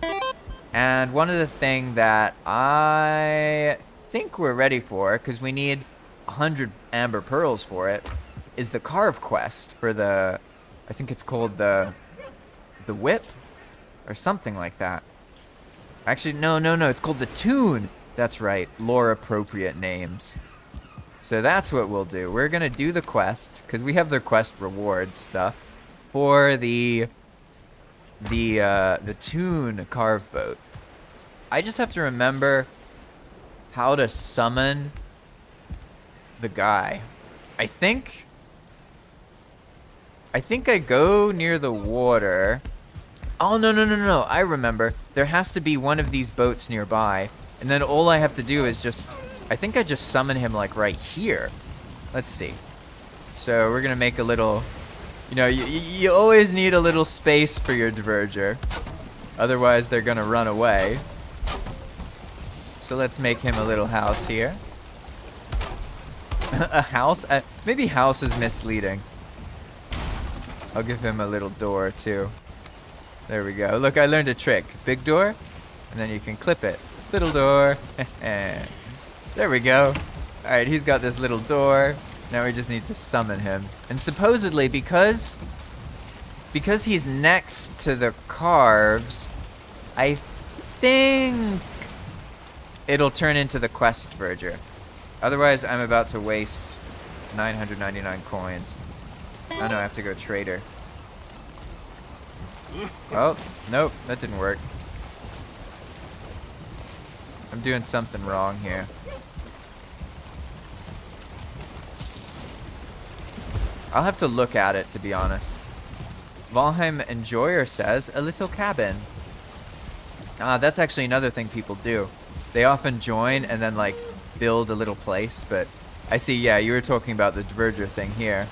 And one of the things that I think we're ready for, because we need 100 amber pearls for it, is the carve quest for the, I think it's called the whip or something like that. Actually, no, it's called the tune. That's right, lore appropriate names. So that's what we'll do. We're gonna do the quest, because we have the quest rewards stuff, for the tune carve boat. I just have to remember how to summon the guy. I think I go near the water. Oh, no. I remember. There has to be one of these boats nearby. And then all I have to do is just, I think I just summon him like right here. Let's see. So we're going to make a little, you know, you always need a little space for your diverger. Otherwise they're going to run away. So let's make him a little house here. A house? Maybe house is misleading. I'll give him a little door too. There we go. Look, I learned a trick. Big door, and then you can clip it. Little door. There we go. Alright, he's got this little door. Now we just need to summon him. And supposedly, because he's next to the carves, I think it'll turn into the quest verger. Otherwise, I'm about to waste 999 coins. Oh no, I have to go trader. Oh, nope, that didn't work. I'm doing something wrong here. I'll have to look at it, to be honest. Valheim Enjoyer says, a little cabin. Ah, that's actually another thing people do. They often join and then, like, build a little place, but I see, yeah, you were talking about the diverger thing here.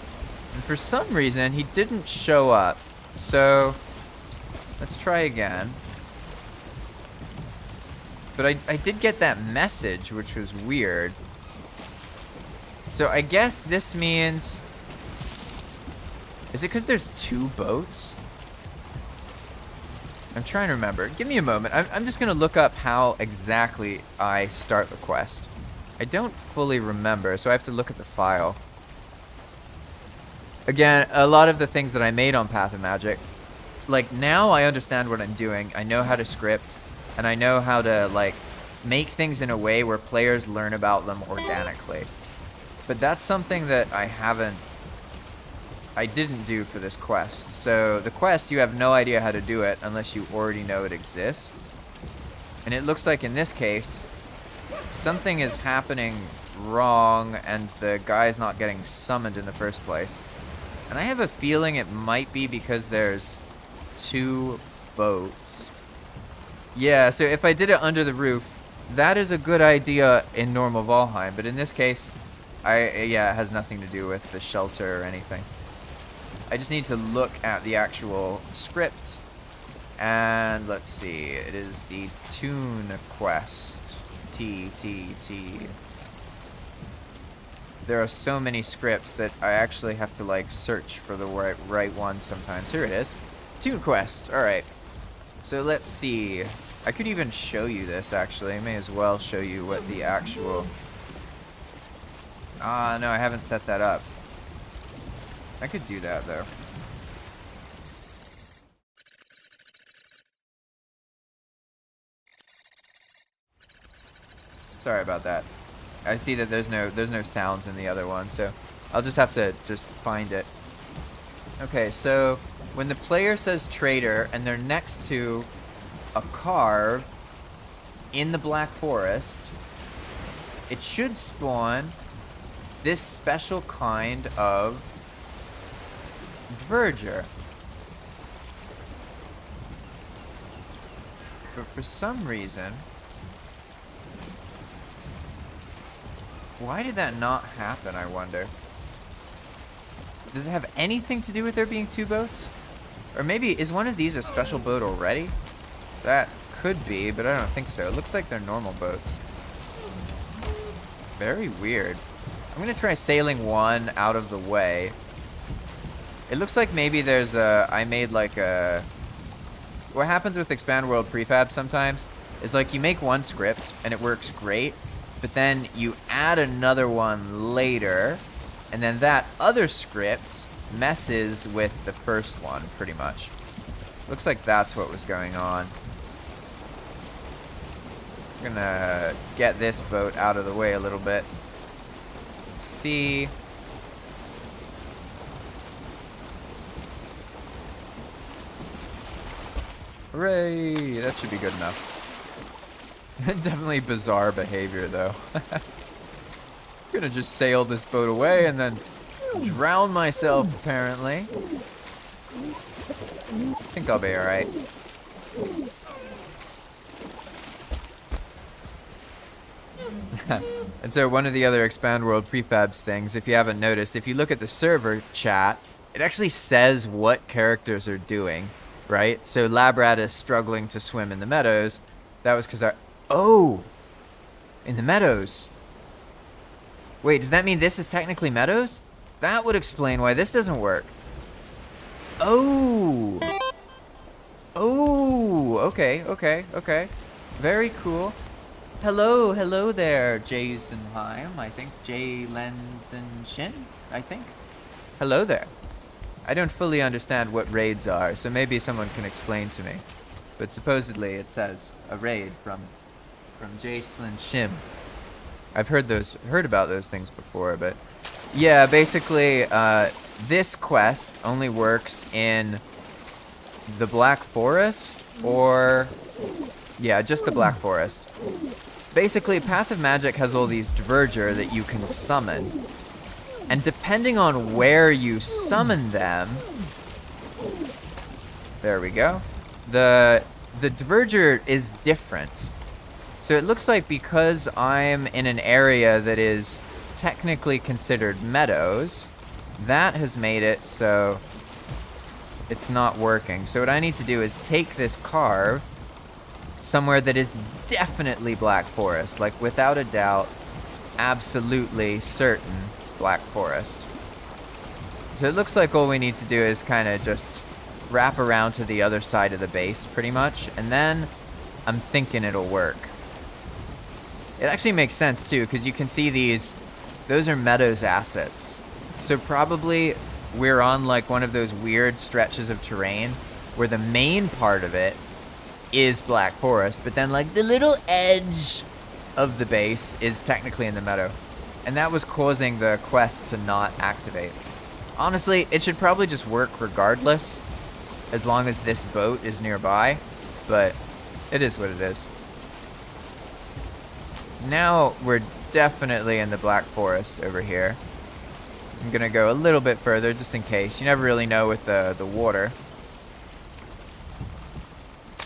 And for some reason, he didn't show up. So, let's try again. But I did get that message, which was weird. So I guess this means... Is it because there's 2 boats? I'm trying to remember. Give me a moment. I'm just going to look up how exactly I start the quest. I don't fully remember, so I have to look at the file. Again, a lot of the things that I made on Path of Magic, like now I understand what I'm doing. I know how to script, and I know how to like make things in a way where players learn about them organically. But that's something that I didn't do for this quest. So the quest, you have no idea how to do it unless you already know it exists. And it looks like in this case, something is happening wrong and the guy's not getting summoned in the first place. And I have a feeling it might be because there's 2 boats. Yeah, so if I did it under the roof, that is a good idea in normal Valheim, but in this case, yeah, it has nothing to do with the shelter or anything. I just need to look at the actual script, and let's see, it is the Tune quest, T. There are so many scripts that I actually have to like search for the right one sometimes. Here it is, Tune quest, alright. So let's see, I could even show you this actually, I may as well show you what the actual... Ah, no, I haven't set that up. I could do that though. Sorry about that. I see that there's no sounds in the other one, so I'll just have to find it. Okay, so when the player says trader and they're next to a carve in the Black Forest, it should spawn this special kind of verger. But for some reason, why did that not happen, I wonder? Does it have anything to do with there being 2 boats? Or maybe, is one of these a special boat already? That could be, but I don't think so. It looks like they're normal boats. Very weird. I'm gonna try sailing one out of the way. It looks like maybe there's I made like a... What happens with Expand World Prefab sometimes is like you make one script and it works great, but then you add another one later, and then that other script messes with the first one, pretty much. Looks like that's what was going on. I'm gonna get this boat out of the way a little bit. Let's see. Hooray! That should be good enough. Definitely bizarre behavior, though. I'm gonna just sail this boat away and then drown myself, apparently. I think I'll be alright. And so one of the other Expand World Prefabs things, if you haven't noticed, if you look at the server chat, it actually says what characters are doing, right? So Labrat is struggling to swim in the meadows. That was because oh! In the meadows. Wait, does that mean this is technically meadows? That would explain why this doesn't work. Oh! Oh! Okay. Very cool. Hello there, Jasonheim. I think Shin, I think. Hello there. I don't fully understand what raids are, so maybe someone can explain to me. But supposedly it says a raid from Jason Shim. I've heard about those things before, but yeah, basically this quest only works in the Black Forest, or yeah, just the Black Forest. Basically, Path of Magic has all these Diverger that you can summon. And depending on where you summon them... There we go. The Diverger is different. So it looks like because I'm in an area that is technically considered meadows, that has made it so it's not working. So what I need to do is take this carve somewhere that is definitely Black Forest, like without a doubt, absolutely certain Black Forest. So it looks like all we need to do is kind of just wrap around to the other side of the base pretty much, and then I'm thinking it'll work. It actually makes sense too, because you can see those are Meadows assets. So probably we're on like one of those weird stretches of terrain where the main part of it is Black Forest, but then like the little edge of the base is technically in the meadow. And that was causing the quest to not activate. Honestly, it should probably just work regardless, as long as this boat is nearby, but it is what it is. Now we're definitely in the Black Forest over here. I'm gonna go a little bit further just in case. You never really know with the water.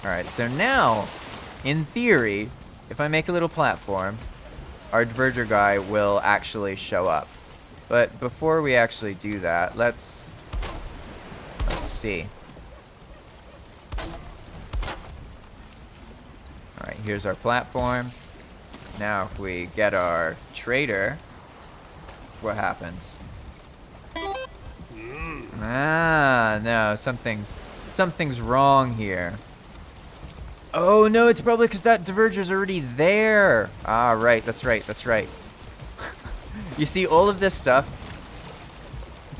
Alright, so now, in theory, if I make a little platform, our diverger guy will actually show up. But before we actually do that, let's see. Alright, here's our platform. Now if we get our trader, what happens? Ah, no, something's wrong here. Oh no, it's probably because that diverger's already there. Ah, right, that's right. You see, all of this stuff,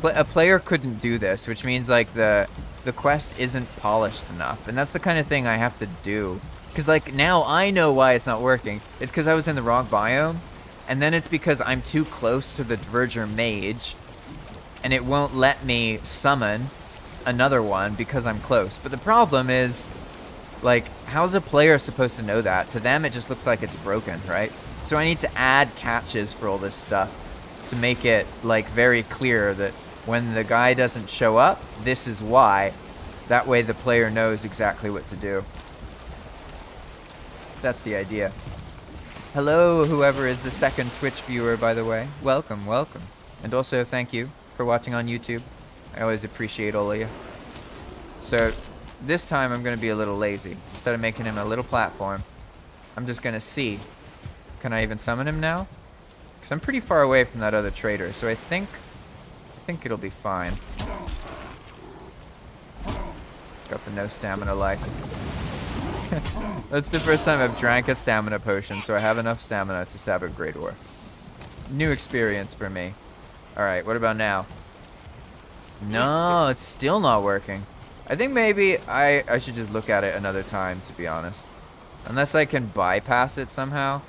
a player couldn't do this, which means like the quest isn't polished enough, and that's the kind of thing I have to do. Because like now I know why it's not working. It's because I was in the wrong biome, and then it's because I'm too close to the diverger mage, and it won't let me summon another one because I'm close. But the problem is, like, how's a player supposed to know that? To them, it just looks like it's broken, right? So I need to add catches for all this stuff to make it, like, very clear that when the guy doesn't show up, this is why. That way the player knows exactly what to do. That's the idea. Hello, whoever is the second Twitch viewer, by the way. Welcome, welcome. And also, thank you for watching on YouTube. I always appreciate all of you. So, this time I'm going to be a little lazy. Instead of making him a little platform, I'm just going to see. Can I even summon him now? Because I'm pretty far away from that other trader, so I think it'll be fine. Got the no stamina life. That's the first time I've drank a stamina potion, so I have enough stamina to stab a Great Ore. New experience for me. Alright, what about now? No, it's still not working. I think maybe I should just look at it another time, to be honest. Unless I can bypass it somehow.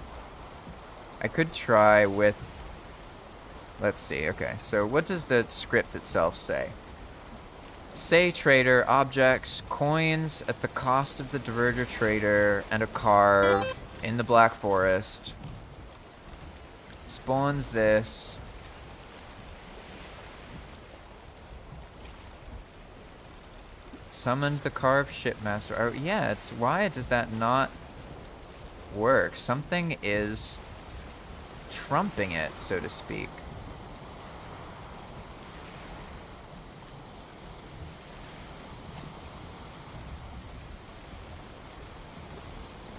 I could try with... Let's see, okay. So what does the script itself say? Say trader, objects, coins at the cost of the diverger trader, and a carve in the Black Forest. Spawns this. Summoned the carved shipmaster. Oh, yeah, it's why does that not work? Something is trumping it, so to speak.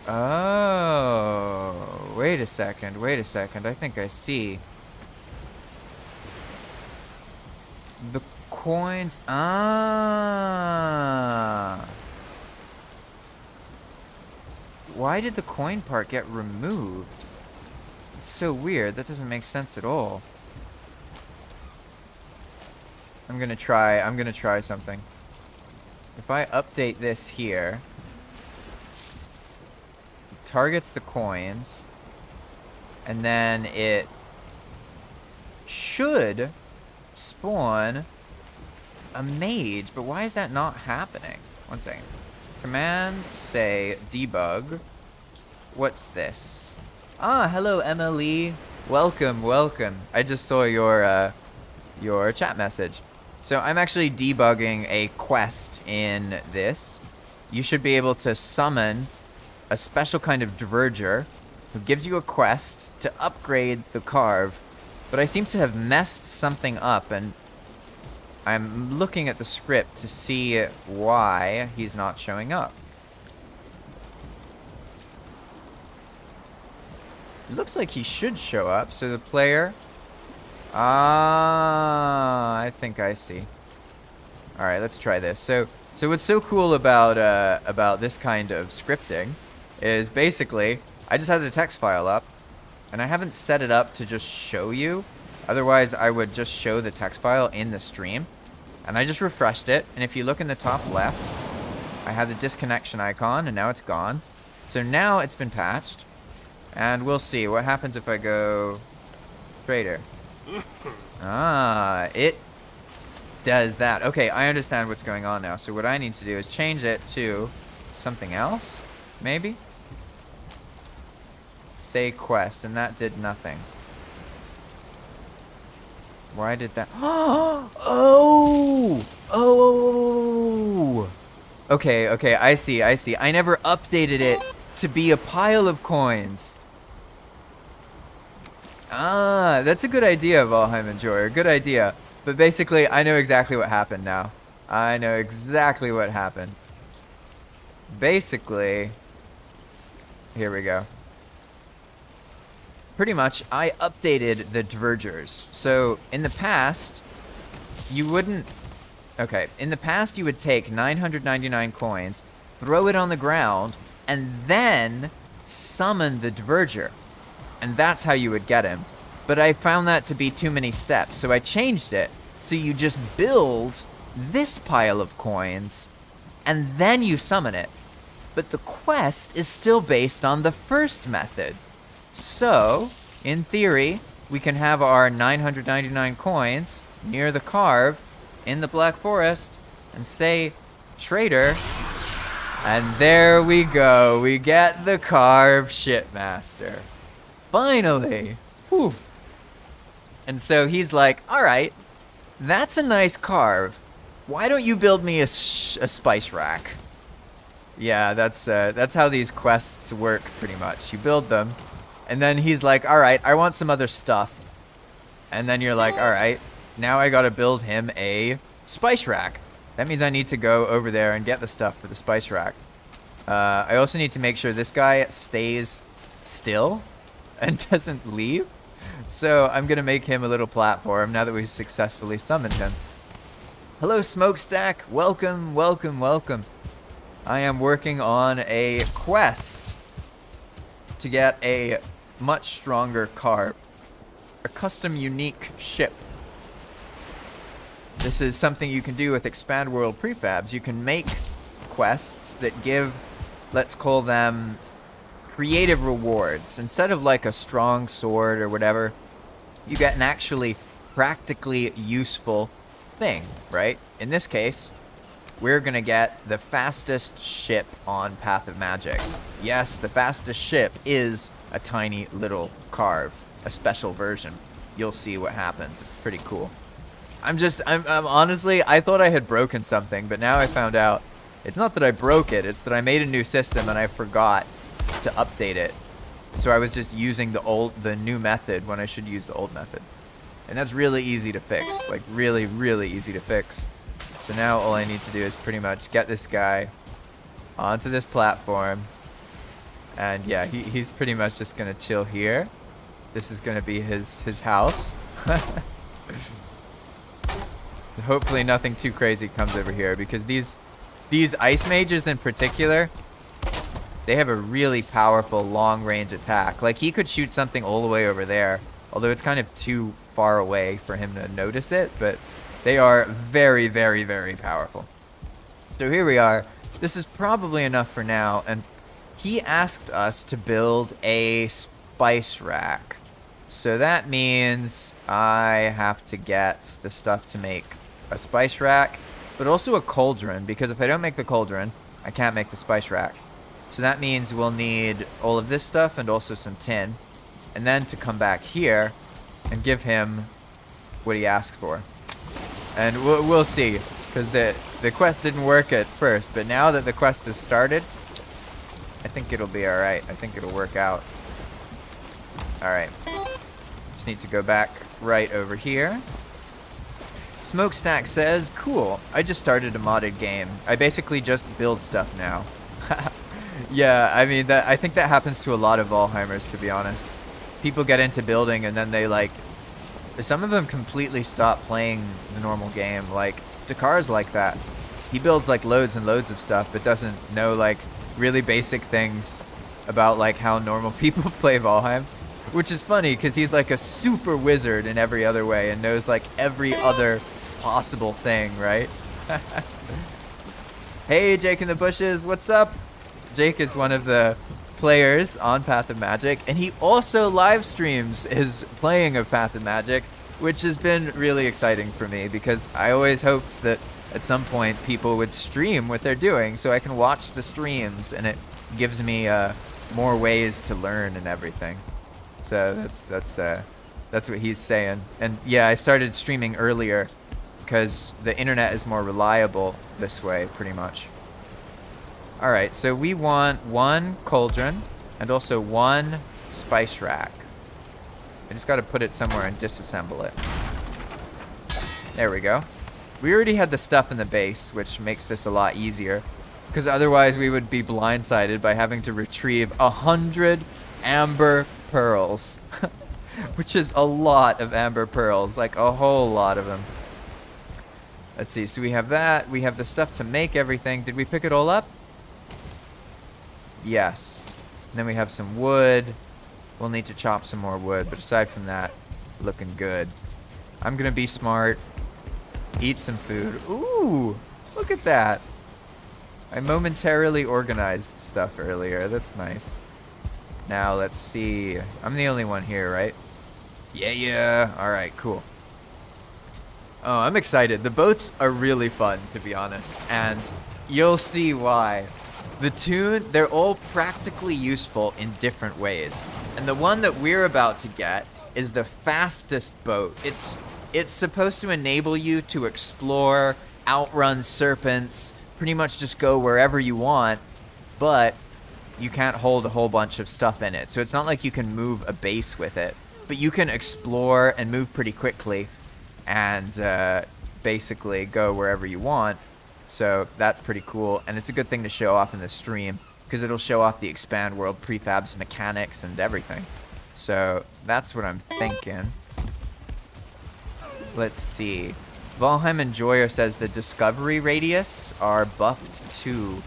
Oh, wait a second. I think I see. The coins. Ah. Why did the coin part get removed? It's so weird. That doesn't make sense at all. I'm gonna try something. If I update this here, it targets the coins, and then it should spawn a mage, but why is that not happening? One second. Command say debug. What's this? Ah, hello MLE. Welcome, welcome. I just saw your chat message. So I'm actually debugging a quest in this. You should be able to summon a special kind of diverger who gives you a quest to upgrade the carve. But I seem to have messed something up, and I'm looking at the script to see why he's not showing up. It looks like he should show up, so the player... Ah, I think I see. All right, let's try this. So what's so cool about this kind of scripting is basically I just had the text file up, And I haven't set it up to just show you. Otherwise, I would just show the text file in the stream. And I just refreshed it. And if you look in the top left, I have the disconnection icon, and now it's gone. So now it's been patched. And we'll see what happens if I go trader. It does that. Okay, I understand what's going on now. So what I need to do is change it to something else, maybe? Say quest, and that did nothing. Why did that? Oh! Okay, I see. I never updated it to be a pile of coins. That's a good idea, Valheim Enjoyer. Good idea. But basically, I know exactly what happened now. I know exactly what happened. Basically, here we go. Pretty much, I updated the divergers. So, in the past, you wouldn't... Okay, in the past, you would take 999 coins, throw it on the ground, and then summon the diverger. And that's how you would get him. But I found that to be too many steps, so I changed it. So you just build this pile of coins, and then you summon it. But the quest is still based on the first method. So, in theory, we can have our 999 coins near the carve in the Black Forest and say, trader, and there we go. We get the carve shipmaster. Finally. Whew. And so he's like, all right, that's a nice carve. Why don't you build me a spice rack? Yeah, that's how these quests work pretty much. You build them. And then he's like, all right, I want some other stuff. And then you're like, all right, now I got to build him a spice rack. That means I need to go over there and get the stuff for the spice rack. I also need to make sure this guy stays still and doesn't leave. So I'm going to make him a little platform now that we've successfully summoned him. Hello, Smokestack. Welcome, welcome, welcome. I am working on a quest to get a much stronger carve, a custom unique ship. This is something you can do with Expand World Prefabs. You can make quests that give, let's call them, creative rewards. Instead of like a strong sword or whatever, you get an actually practically useful thing, right? In this case, we're gonna get the fastest ship on Path of Magic. Yes, the fastest ship is a tiny little carve, a special version. You'll see what happens. It's pretty cool. I'm honestly, I thought I had broken something, but now I found out it's not that I broke it, it's that I made a new system and I forgot to update it. So I was just using the new method when I should use the old method. And that's really easy to fix, like really, really easy to fix. So now all I need to do is pretty much get this guy onto this platform. And yeah, he's pretty much just gonna chill here. This is gonna be his house. Hopefully nothing too crazy comes over here, because these ice mages in particular, they have a really powerful long range attack. Like he could shoot something all the way over there, although it's kind of too far away for him to notice it, but they are very, very, very powerful. So here we are. This is probably enough for now, and he asked us to build a spice rack. So that means I have to get the stuff to make a spice rack, but also a cauldron, because if I don't make the cauldron, I can't make the spice rack. So that means we'll need all of this stuff and also some tin, and then to come back here and give him what he asks for. And we'll see, because the quest didn't work at first, but now that the quest has started, I think it'll be alright. I think it'll work out. Alright. Just need to go back right over here. Smokestack says, cool, I just started a modded game. I basically just build stuff now. Yeah, I mean, I think that happens to a lot of Valheimers, to be honest. People get into building and then they like, some of them completely stop playing the normal game. Like, Dakar's like that. He builds like loads and loads of stuff, but doesn't know like really basic things about like how normal people play Valheim. Which is funny because he's like a super wizard in every other way and knows like every other possible thing, right? Hey, Jake in the bushes, what's up? Jake is one of the players on Path of Magic, and he also live streams his playing of Path of Magic, which has been really exciting for me because I always hoped that at some point people would stream what they're doing so I can watch the streams, and it gives me more ways to learn and everything. So that's what he's saying. And yeah, I started streaming earlier because the internet is more reliable this way, pretty much. All right, so we want 1 cauldron and also 1 spice rack. I just got to put it somewhere and disassemble it. There we go. We already had the stuff in the base, which makes this a lot easier, because otherwise we would be blindsided by having to retrieve 100 amber pearls, which is a lot of amber pearls, like a whole lot of them. Let's see, so we have that. We have the stuff to make everything. Did we pick it all up? Yes. And then we have some wood. We'll need to chop some more wood, but aside from that, looking good. I'm gonna be smart. Eat some food. Ooh, look at that. I momentarily organized stuff earlier. That's nice. Now let's see. I'm the only one here, right? Yeah. All right, cool. Oh, I'm excited. The boats are really fun, to be honest, and you'll see why. The tune, they're all practically useful in different ways. And the one that we're about to get is the fastest boat. It's supposed to enable you to explore, outrun serpents, pretty much just go wherever you want, but you can't hold a whole bunch of stuff in it. So it's not like you can move a base with it, but you can explore and move pretty quickly and basically go wherever you want. So that's pretty cool, and it's a good thing to show off in the stream because it'll show off the expand world prefabs mechanics and everything. So that's what I'm thinking. Let's see. Valheim Enjoyer says the discovery radius are buffed too.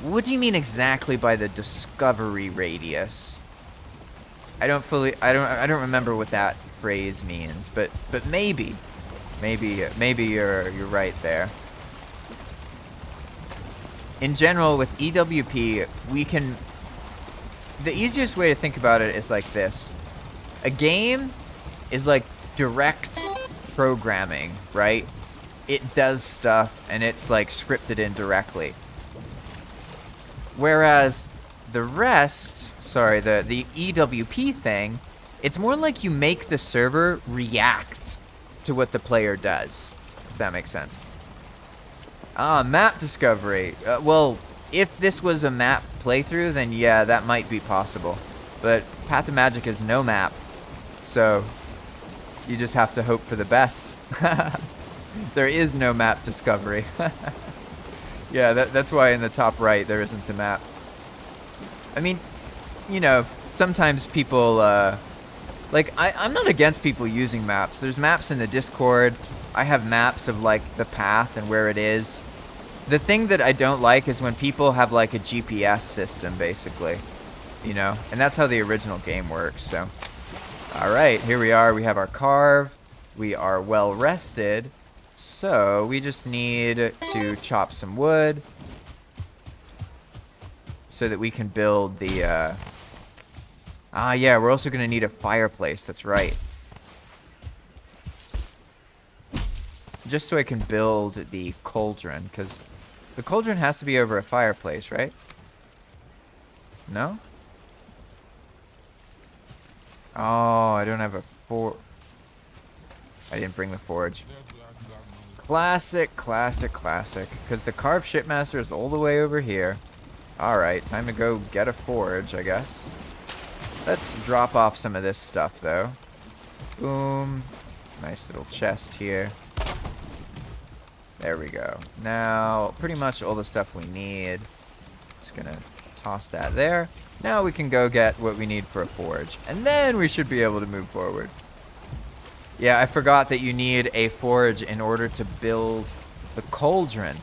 What do you mean exactly by the discovery radius? I don't remember what that phrase means, but maybe you're right there. In general, with EWP, the easiest way to think about it is like this. A game is like direct programming, right? It does stuff and it's like scripted in directly. Whereas the EWP thing, it's more like you make the server react to what the player does, if that makes sense. Map discovery. Well, if this was a map playthrough, then yeah, that might be possible. But Path of Magic is no map, so you just have to hope for the best. There is no map discovery. Yeah, that's why in the top right there isn't a map. I mean, you know, sometimes people, I'm not against people using maps. There's maps in the Discord. I have maps of like the path and where it is. The thing that I don't like is when people have like a GPS system, basically, you know, and that's how the original game works. So, all right, here we are. We have our carve. We are well rested. So we just need to chop some wood so that we can build the, yeah, we're also gonna need a fireplace. That's right. Just so I can build the cauldron, because the cauldron has to be over a fireplace, right? No? Oh, I don't have a I didn't bring the forge. Classic. Because the carved shipmaster is all the way over here. Alright, time to go get a forge, I guess. Let's drop off some of this stuff, though. Boom. Nice little chest here. There we go. Now, pretty much all the stuff we need. Just gonna toss that there. Now we can go get what we need for a forge. And then we should be able to move forward. Yeah, I forgot that you need a forge in order to build the cauldron.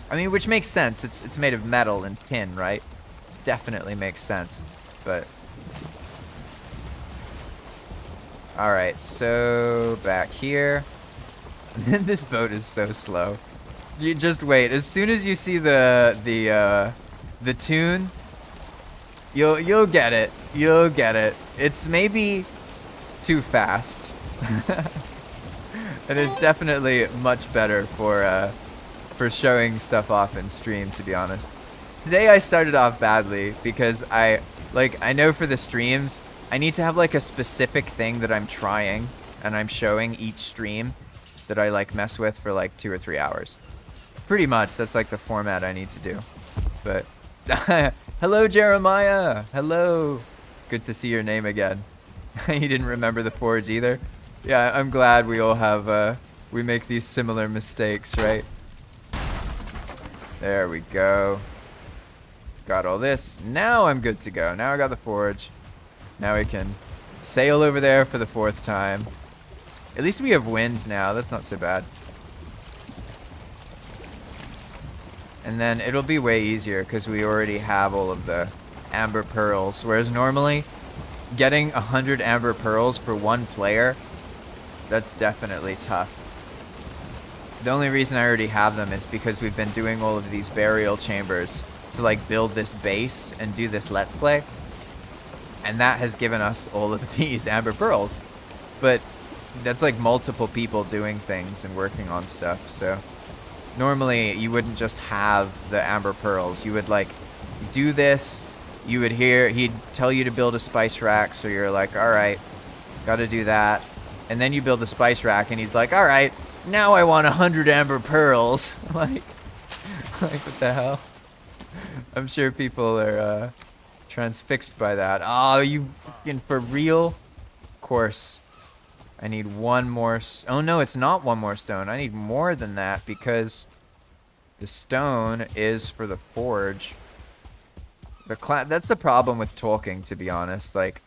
I mean, which makes sense. It's made of metal and tin, right? Definitely makes sense. But All right, so back here. This boat is so slow. You just wait. As soon as you see the tune, you'll get it. You'll get it. It's maybe too fast, and it's definitely much better for showing stuff off in stream. To be honest, today I started off badly because I know for the streams I need to have like a specific thing that I'm trying and I'm showing each stream that I like mess with for like 2 or 3 hours. Pretty much, that's like the format I need to do. But hello Jeremiah. Hello. Good to see your name again. You didn't remember the forge either. Yeah, I'm glad we all have we make these similar mistakes, right? There we go. Got all this. Now I'm good to go. Now I got the forge. Now we can sail over there for the 4th time. At least we have winds now. That's not so bad. And then it'll be way easier because we already have all of the amber pearls. Whereas normally, getting 100 amber pearls for 1 player, that's definitely tough. The only reason I already have them is because we've been doing all of these burial chambers to like build this base and do this let's play. And that has given us all of these amber pearls. But that's like multiple people doing things and working on stuff. So normally you wouldn't just have the amber pearls. You would like do this. You would he'd tell you to build a spice rack. So you're like, all right, got to do that. And then you build a spice rack and he's like, all right, now I want 100 amber pearls. like what the hell? I'm sure people are transfixed by that. Oh, you fucking for real? Of course. I need one more. Oh no, it's not one more stone. I need more than that because the stone is for the forge. That's the problem with talking, to be honest. Like,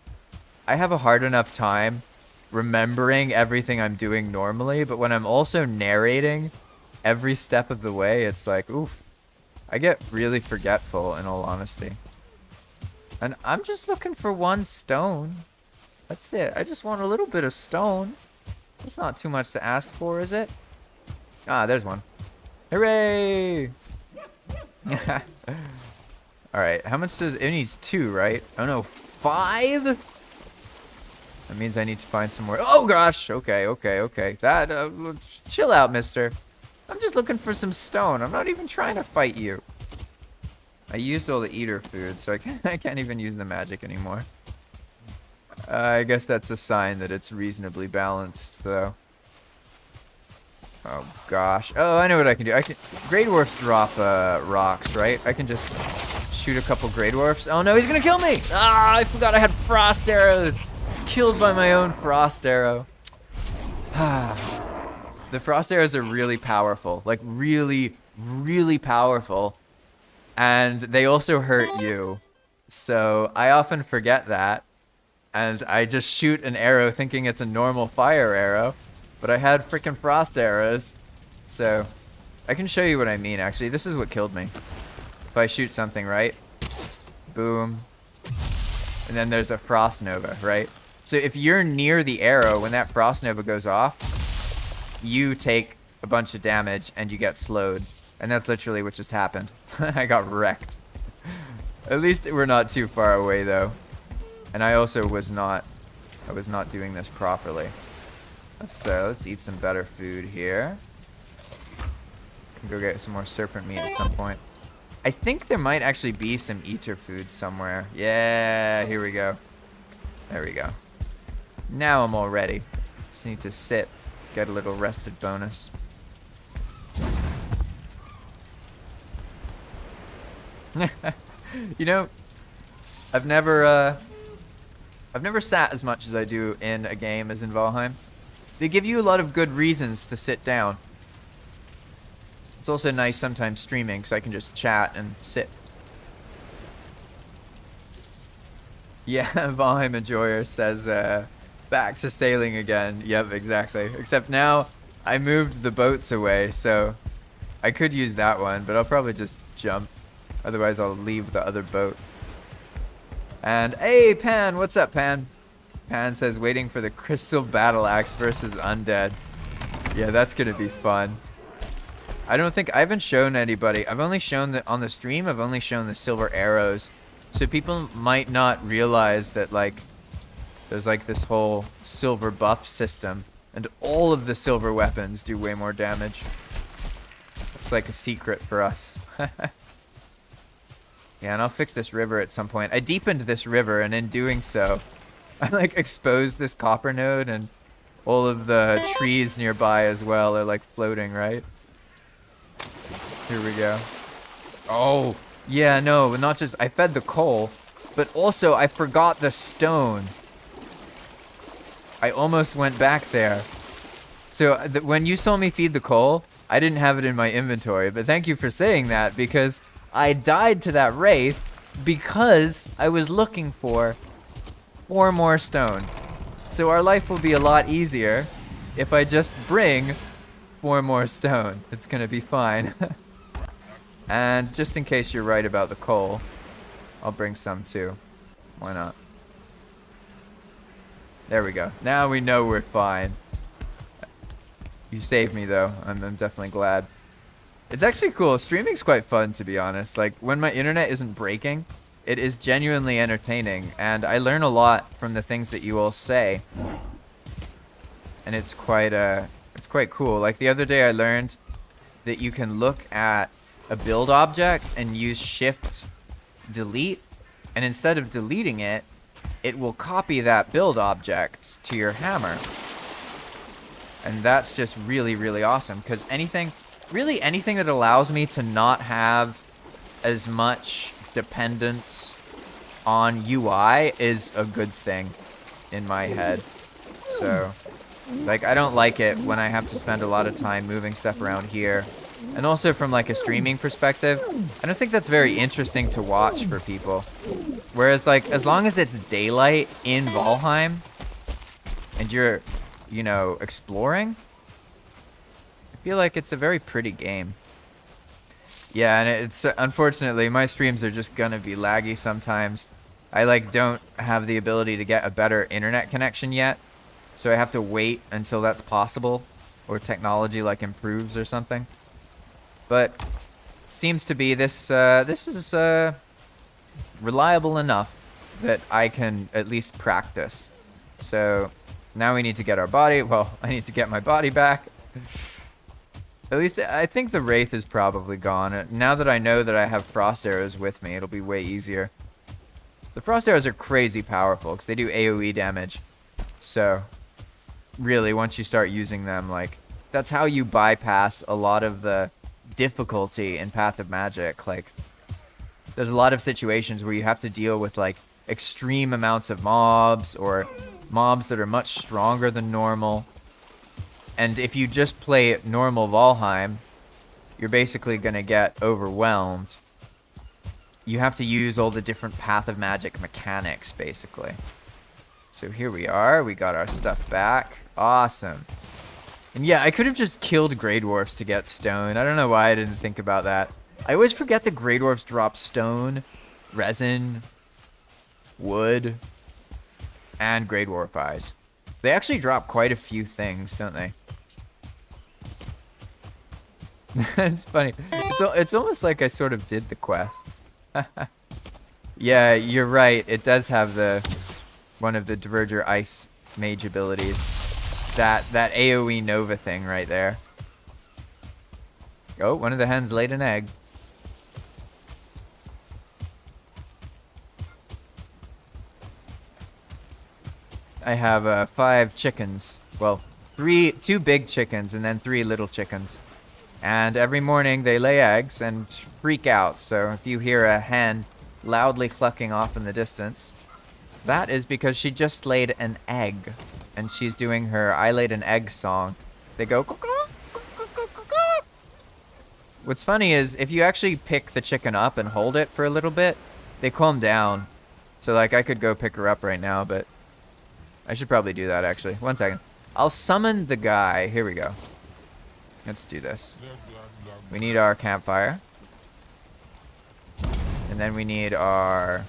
I have a hard enough time remembering everything I'm doing normally, but when I'm also narrating every step of the way, it's like, oof. I get really forgetful, in all honesty. And I'm just looking for 1 stone. That's it. I just want a little bit of stone. That's not too much to ask for, is it? Ah, there's one. Hooray! Alright, how much does... It needs 2, right? Oh no, 5? That means I need to find some more... Oh gosh! Okay. That... chill out, mister. I'm just looking for some stone. I'm not even trying to fight you. I used all the eater food, so I can't even use the magic anymore. I guess that's a sign that it's reasonably balanced, though. Oh, gosh. Oh, I know what I can do. Grey Dwarfs drop rocks, right? I can just shoot a couple Grey Dwarfs. Oh, no, he's going to kill me! Ah, I forgot I had frost arrows! Killed by my own frost arrow. The frost arrows are really powerful. Like, really, really powerful. And they also hurt you. So I often forget that. And I just shoot an arrow thinking it's a normal fire arrow. But I had freaking frost arrows. So I can show you what I mean, actually. This is what killed me. If I shoot something, right? Boom. And then there's a frost nova, right? So if you're near the arrow when that frost nova goes off, you take a bunch of damage and you get slowed. And that's literally what just happened. I got wrecked. At least we're not too far away, though. And I also was not doing this properly. Let's eat some better food here. Can go get some more serpent meat at some point. I think there might actually be some eater food somewhere. Yeah, here we go. There we go. Now I'm all ready. Just need to sit, get a little rested bonus. You know, I've never sat as much as I do in a game as in Valheim. They give you a lot of good reasons to sit down. It's also nice sometimes streaming because I can just chat and sit. Yeah, Valheim Enjoyer says, back to sailing again. Yep, exactly. Except now I moved the boats away, so I could use that one, but I'll probably just jump. Otherwise, I'll leave the other boat. And, hey, Pan, what's up, Pan? Pan says waiting for the crystal battle axe versus undead. Yeah, that's gonna be fun. I haven't shown anybody. I've only shown that on the stream. I've only shown the silver arrows, so people might not realize that like there's like this whole silver buff system, and all of the silver weapons do way more damage. It's like a secret for us. Yeah, and I'll fix this river at some point. I deepened this river, and in doing so, I like exposed this copper node, and all of the trees nearby as well are like floating, right? Here we go. Oh, yeah, no, not just, I fed the coal, but also I forgot the stone. I almost went back there. So when you saw me feed the coal, I didn't have it in my inventory, but thank you for saying that, because I died to that wraith because I was looking for 4 more stone. So our life will be a lot easier if I just bring 4 more stone. It's gonna be fine. And just in case you're right about the coal, I'll bring some too. Why not? There we go. Now we know we're fine. You saved me though. I'm definitely glad. It's actually cool. Streaming's quite fun, to be honest. Like when my internet isn't breaking, it is genuinely entertaining, and I learn a lot from the things that you all say. And it's quite cool. Like the other day I learned that you can look at a build object and use shift delete, and instead of deleting it, it will copy that build object to your hammer. And that's just really, really awesome, because really anything that allows me to not have as much dependence on UI is a good thing in my head. So, like, I don't like it when I have to spend a lot of time moving stuff around here. And also from like a streaming perspective, I don't think that's very interesting to watch for people. Whereas like, as long as it's daylight in Valheim and you're, you know, exploring, I feel like it's a very pretty game. Yeah, and it's unfortunately my streams are just gonna be laggy sometimes. I like don't have the ability to get a better internet connection yet, so I have to wait until that's possible, or technology like improves or something. But it seems to be this is reliable enough that I can at least practice. So now we need to get our body. Well, I need to get my body back. At least I think the wraith is probably gone. Now that I know that I have frost arrows with me, it'll be way easier. The frost arrows are crazy powerful because they do AoE damage. So really, once you start using them, like, that's how you bypass a lot of the difficulty in Path of Magic. Like, there's a lot of situations where you have to deal with like extreme amounts of mobs, or mobs that are much stronger than normal. And if you just play normal Valheim, you're basically gonna get overwhelmed. You have to use all the different Path of Magic mechanics, basically. So here we are, we got our stuff back. Awesome. And yeah, I could have just killed Grey Dwarfs to get stone. I don't know why I didn't think about that. I always forget that Grey Dwarfs drop stone, resin, wood, and Grey Dwarf eyes. They actually drop quite a few things, don't they? It's funny. It's almost like I sort of did the quest. Yeah, you're right. It does have one of the Diverger Ice Mage abilities. That AoE Nova thing right there. Oh, one of the hens laid an egg. I have 5 chickens. Well, 2 big chickens and then 3 little chickens. And every morning they lay eggs and freak out. So if you hear a hen loudly clucking off in the distance, that is because she just laid an egg. And she's doing her I laid an egg song. They go, what's funny is if you actually pick the chicken up and hold it for a little bit, they calm down. So like I could go pick her up right now, but I should probably do that actually. 1 second. I'll summon the guy. Here we go. Let's do this. We need our campfire. And then we need our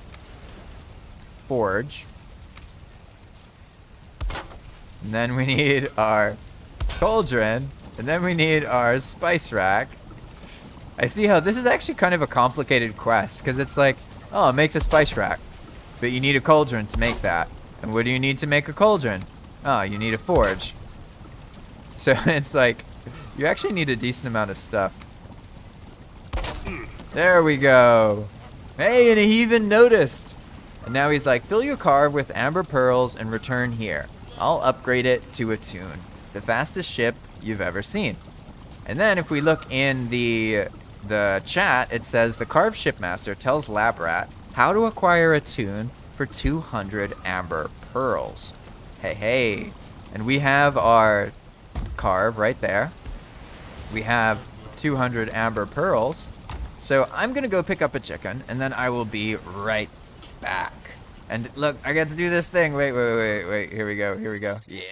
forge. And then we need our cauldron. And then we need our spice rack. I see how this is actually kind of a complicated quest, because it's like, oh, make the spice rack. But you need a cauldron to make that. And what do you need to make a cauldron? Oh, you need a forge. So it's like, you actually need a decent amount of stuff. There we go. Hey, and he even noticed. And now he's like, fill your car with amber pearls and return here. I'll upgrade it to a tune. The fastest ship you've ever seen. And then if we look in the chat, it says the carved shipmaster tells Labrat how to acquire a tune for 200 amber pearls. Hey, hey. And we have our carve right there. We have 200 amber pearls. So I'm gonna go pick up a chicken, and then I will be right back. And look, I got to do this thing. Wait. Here we go. Yeah.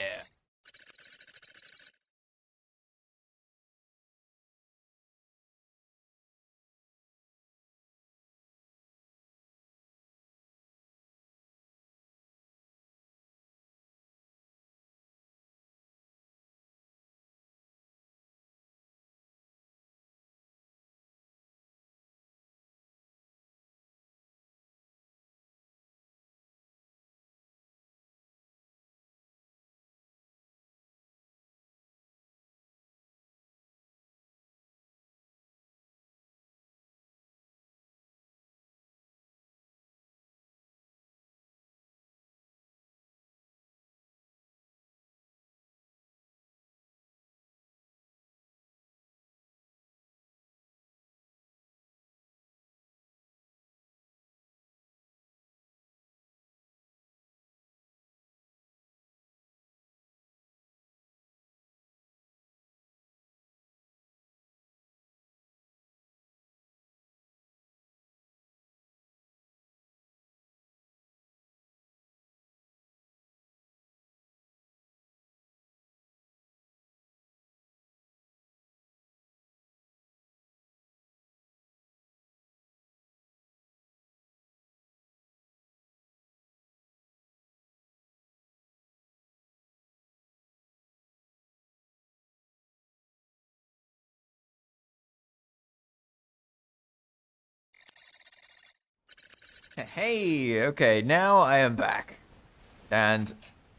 Hey, okay, now I am back. And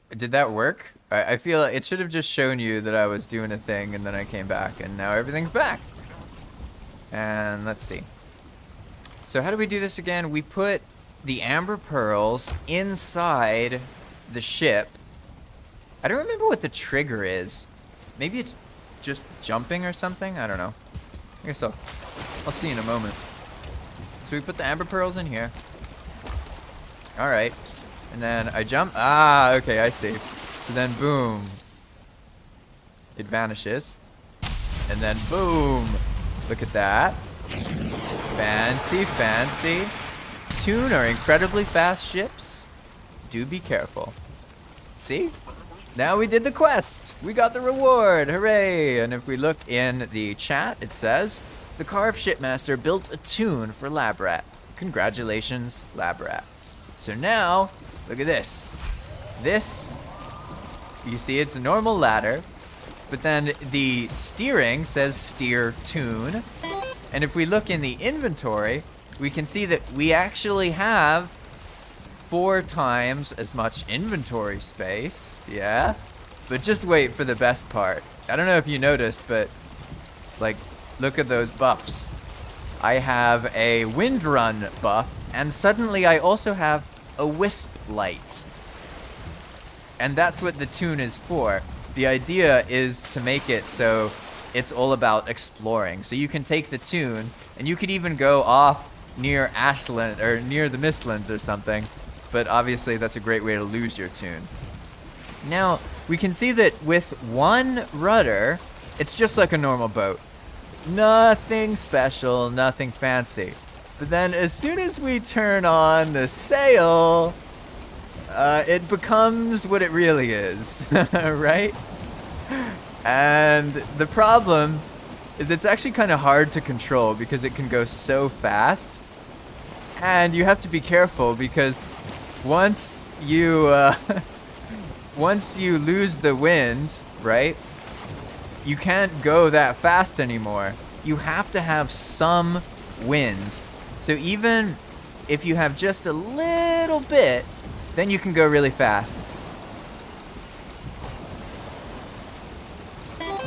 did that work? I feel like it should have just shown you that I was doing a thing and then I came back and now everything's back. And let's see. So how do we do this again? We put the amber pearls inside the ship. I don't remember what the trigger is. Maybe it's just jumping or something? I don't know. I guess I'll see in a moment. So we put the amber pearls in here. All right, and then I jump. Ah, okay, I see. So then, boom, it vanishes, and then boom. Look at that. Fancy, fancy. Tune are incredibly fast ships. Do be careful. See? Now we did the quest. We got the reward. Hooray! And if we look in the chat, it says the carved shipmaster built a tune for Labrat. Congratulations, Labrat. So now, look at this. This, you see it's a normal ladder, but then the steering says steer tune. And if we look in the inventory, we can see that we actually have 4 times as much inventory space. Yeah, but just wait for the best part. I don't know if you noticed, but like, look at those buffs. I have a wind run buff, and suddenly I also have a wisp light. And that's what the tune is for. The idea is to make it so it's all about exploring. So you can take the tune, and you could even go off near Ashland, or near the Mistlands or something, but obviously that's a great way to lose your tune. Now, we can see that with one rudder, it's just like a normal boat. Nothing special, nothing fancy. But then as soon as we turn on the sail, it becomes what it really is, right? And the problem is it's actually kind of hard to control because it can go so fast. And you have to be careful because once you once you lose the wind, right, you can't go that fast anymore. You have to have some wind. So even if you have just a little bit, then you can go really fast.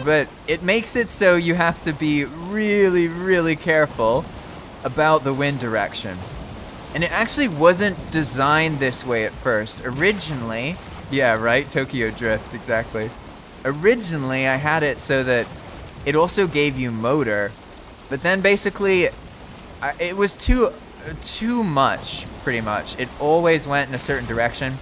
But it makes it so you have to be really, really careful about the wind direction. And it actually wasn't designed this way at first. Originally, yeah, right, Tokyo Drift, exactly. Originally, I had it so that it also gave you motor, but then basically, it was too much, pretty much. It always went in a certain direction.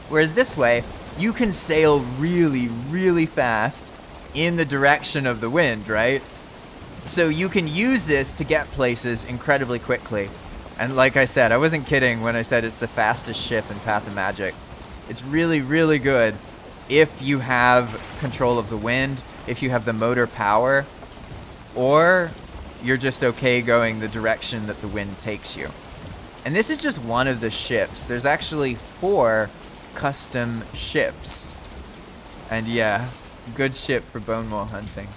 Whereas this way, you can sail really, really fast in the direction of the wind, right? So you can use this to get places incredibly quickly. And like I said, I wasn't kidding when I said it's the fastest ship in Path of Magic. It's really, really good if you have control of the wind, if you have the motor power, or you're just okay going the direction that the wind takes you. And this is just one of the ships. There's actually 4 custom ships. And yeah, good ship for bone maw hunting.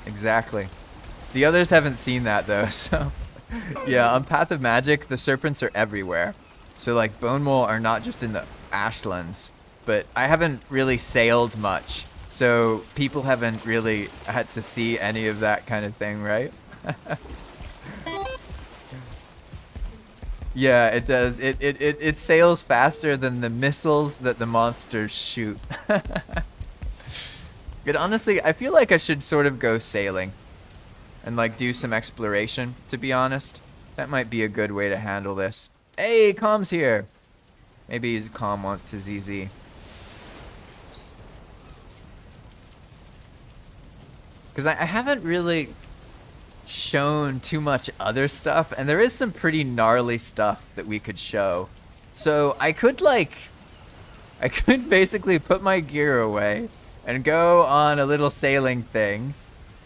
Exactly. The others haven't seen that though, so yeah, on Path of Magic, the serpents are everywhere. So like bone maw are not just in the ashlands, but I haven't really sailed much, so people haven't really had to see any of that kind of thing, right? Yeah, it does. It sails faster than the missiles that the monsters shoot. But honestly, I feel like I should sort of go sailing and like do some exploration, to be honest. That might be a good way to handle this. Hey, Calm's here. Maybe Calm wants to ZZ. Because I haven't really shown too much other stuff, and there is some pretty gnarly stuff that we could show. So I could basically put my gear away and go on a little sailing thing,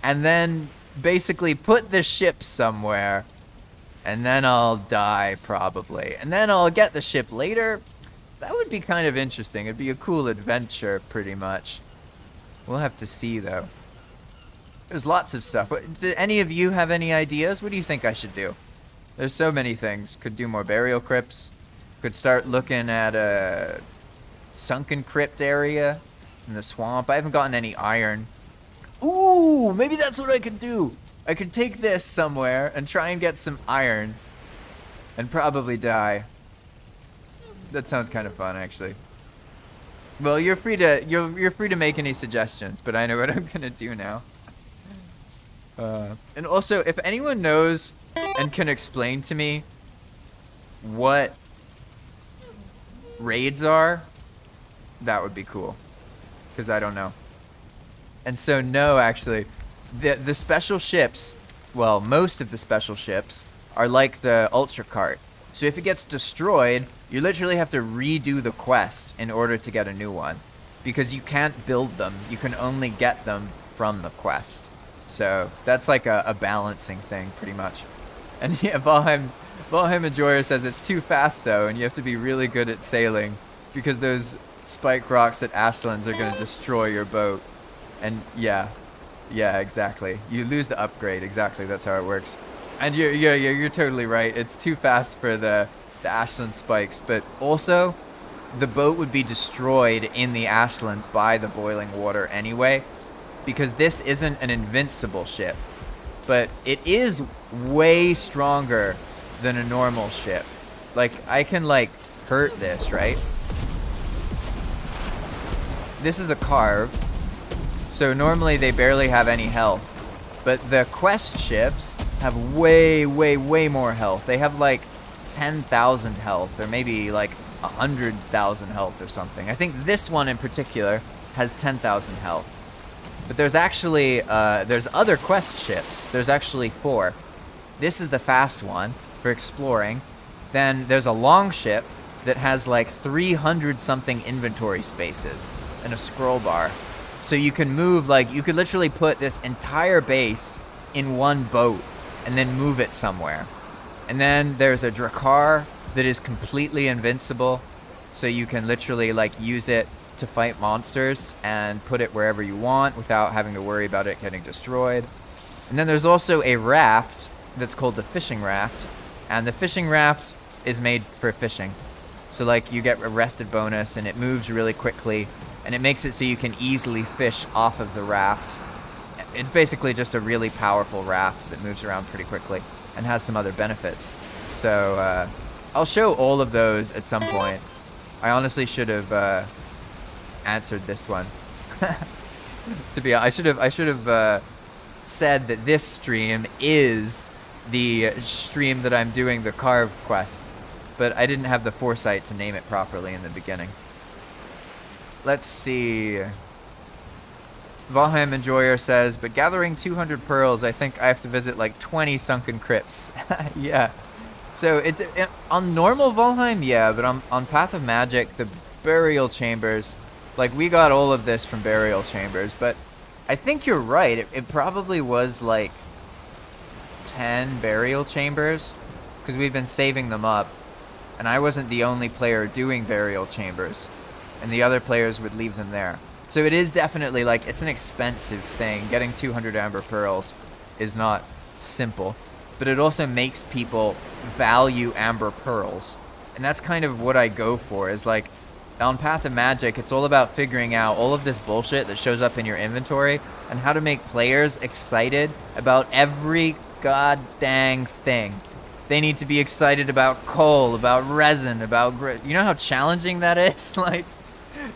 and then basically put the ship somewhere, and then I'll die probably. And then I'll get the ship later. That would be kind of interesting. It'd be a cool adventure, pretty much. We'll have to see, though. There's lots of stuff. Do any of you have any ideas? What do you think I should do? There's so many things. Could do more burial crypts. Could start looking at a sunken crypt area in the swamp. I haven't gotten any iron. Ooh, maybe that's what I could do. I could take this somewhere and try and get some iron and probably die. That sounds kind of fun, actually. Well, you're free to make any suggestions, but I know what I'm gonna do now. And also, if anyone knows and can explain to me what raids are, that would be cool, because I don't know. And so no, actually, the special ships, well, most of the special ships are like the Ultra Cart. So if it gets destroyed, you literally have to redo the quest in order to get a new one, because you can't build them. You can only get them from the quest. So that's like a balancing thing, pretty much. And yeah, Valheim Enjoyer says it's too fast though, and you have to be really good at sailing, because those spike rocks at Ashlands are going to destroy your boat. And yeah, exactly. You lose the upgrade. Exactly, that's how it works. And you're totally right. It's too fast for the Ashland spikes, but also the boat would be destroyed in the Ashlands by the boiling water anyway, because this isn't an invincible ship, but it is way stronger than a normal ship. Like, I can like hurt this, right? This is a carve, so normally they barely have any health, but the quest ships have way more health. They have like 10,000 health, or maybe like 100,000 health or something. I think this one in particular has 10,000 health. But there's actually, there's other quest ships. There's actually 4. This is the fast one for exploring. Then there's a long ship that has like 300 something inventory spaces and a scroll bar. So you can move, like, you could literally put this entire base in one boat and then move it somewhere. And then there's a Drakkar that is completely invincible. So you can literally like use it to fight monsters and put it wherever you want without having to worry about it getting destroyed. And then there's also a raft that's called the fishing raft, and the fishing raft is made for fishing. So like you get a rested bonus and it moves really quickly, and it makes it so you can easily fish off of the raft. It's basically just a really powerful raft that moves around pretty quickly and has some other benefits. So I'll show all of those at some point. I honestly should have answered this one. To be honest, I should have said that this stream is the stream that I'm doing the carve quest, but I didn't have the foresight to name it properly in the beginning. Let's see. Valheim Enjoyer says, but gathering 200 pearls, I think I have to visit like 20 sunken crypts. Yeah. So on normal Valheim, yeah, but on Path of Magic, the burial chambers, like we got all of this from burial chambers, but I think you're right. It probably was like 10 burial chambers because we've been saving them up, and I wasn't the only player doing burial chambers, and the other players would leave them there. So it is definitely like, it's an expensive thing. Getting 200 amber pearls is not simple, but it also makes people value amber pearls. And that's kind of what I go for, is like on Path of Magic, it's all about figuring out all of this bullshit that shows up in your inventory and how to make players excited about every god dang thing. They need to be excited about coal, about resin, about grit. You know how challenging that is? Like,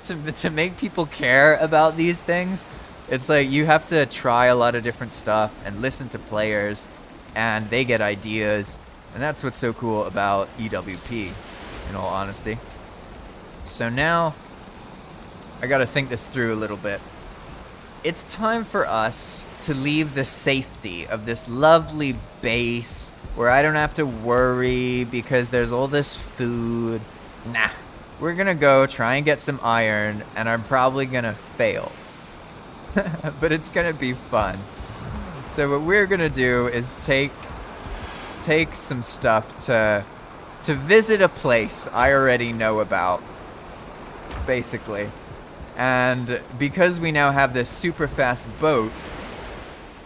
to make people care about these things, it's like you have to try a lot of different stuff and listen to players, and they get ideas, and that's what's so cool about EWP, in all honesty. So now, I gotta think this through a little bit. It's time for us to leave the safety of this lovely base where I don't have to worry because there's all this food. Nah. We're gonna go try and get some iron, and I'm probably gonna fail. But it's gonna be fun. So what we're gonna do is take some stuff to visit a place I already know about, basically. And because we now have this super fast boat,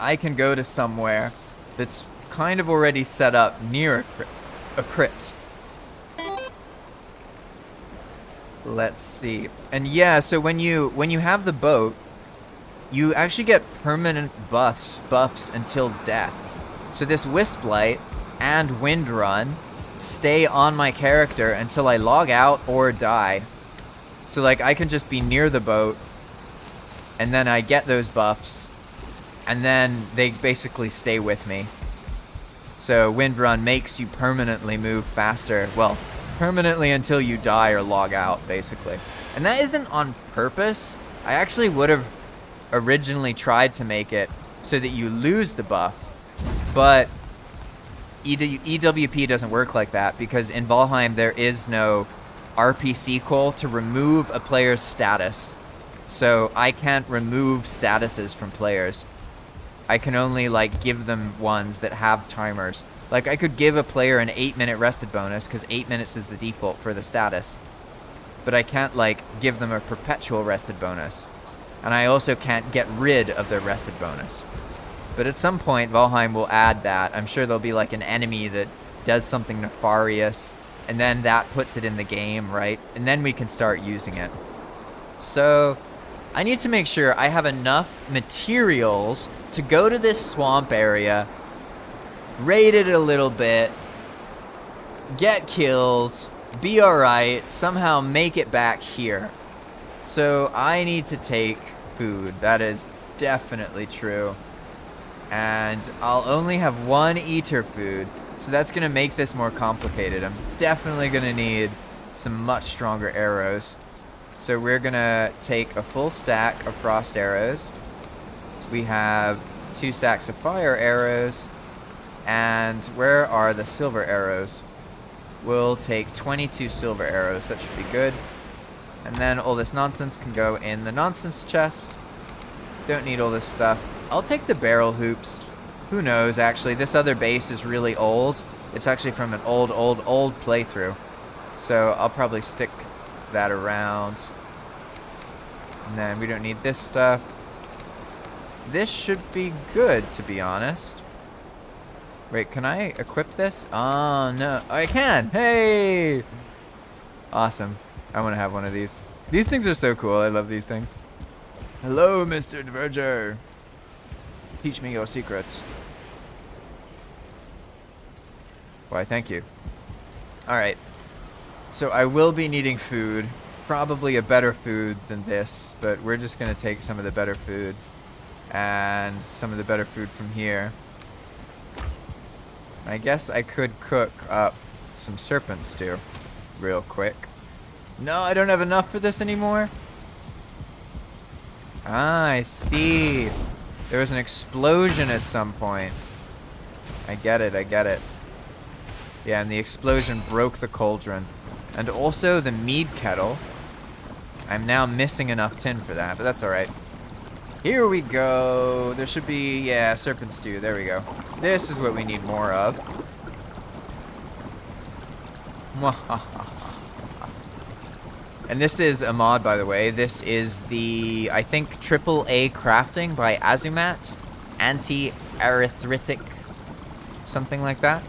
I can go to somewhere that's kind of already set up near a crypt. Let's see. And yeah, so when you have the boat, you actually get permanent buffs until death. So this Wisp Light and Wind Run stay on my character until I log out or die. So like I can just be near the boat, and then I get those buffs, and then they basically stay with me. So Wind Run makes you permanently move faster. Well, permanently until you die or log out, basically. And that isn't on purpose. I actually would have originally tried to make it so that you lose the buff, but EWP doesn't work like that, because in Valheim there is no RPC call to remove a player's status. So I can't remove statuses from players. I can only like give them ones that have timers. Like, I could give a player an 8-minute rested bonus, because 8 minutes is the default for the status. But I can't, like, give them a perpetual rested bonus. And I also can't get rid of their rested bonus. But at some point, Valheim will add that. I'm sure there'll be, like, an enemy that does something nefarious, and then that puts it in the game, right? And then we can start using it. So, I need to make sure I have enough materials to go to this swamp area, raid it a little bit, get kills, be alright, somehow make it back here. So I need to take food. That is definitely true. And I'll only have one eater food, so that's going to make this more complicated. I'm definitely going to need some much stronger arrows. So we're going to take a full stack of frost arrows. We have 2 stacks of fire arrows. And where are the silver arrows? We'll take 22 silver arrows. That should be good. And then all this nonsense can go in the nonsense chest. Don't need all this stuff. I'll take the barrel hoops. Who knows, actually. This other base is really old. It's actually from an old playthrough. So I'll probably stick that around. And then we don't need this stuff. This should be good, to be honest. Wait, can I equip this? Oh, no. I can! Hey! Awesome. I want to have one of these. These things are so cool. I love these things. Hello, Mr. Diverger. Teach me your secrets. Why, thank you. Alright. So I will be needing food. Probably a better food than this, but we're just going to take some of the better food. And some of the better food from here. I guess I could cook up some serpent stew real quick. No, I don't have enough for this anymore. Ah, I see. There was an explosion at some point. I get it, I get it. Yeah, and the explosion broke the cauldron. And also the mead kettle. I'm now missing enough tin for that, but that's alright. Here we go. There should be, yeah, serpent stew. There we go. This is what we need more of. And this is a mod, by the way. This is the, I think, AAA crafting by Azumat. Anti-arithritic. Something like that.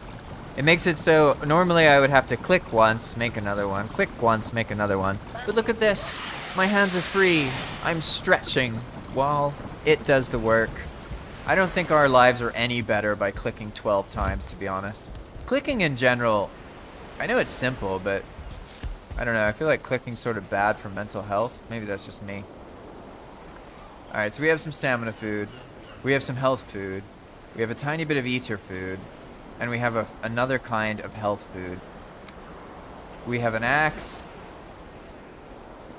It makes it so, normally I would have to click once, make another one. Click once, make another one. But look at this. My hands are free. I'm stretching while it does the work. I don't think our lives are any better by clicking 12 times, to be honest. Clicking in general, I know it's simple, but I don't know. I feel like clicking's sort of bad for mental health. Maybe that's just me. Alright, so we have some stamina food. We have some health food. We have a tiny bit of eater food. And we have another kind of health food. We have an axe.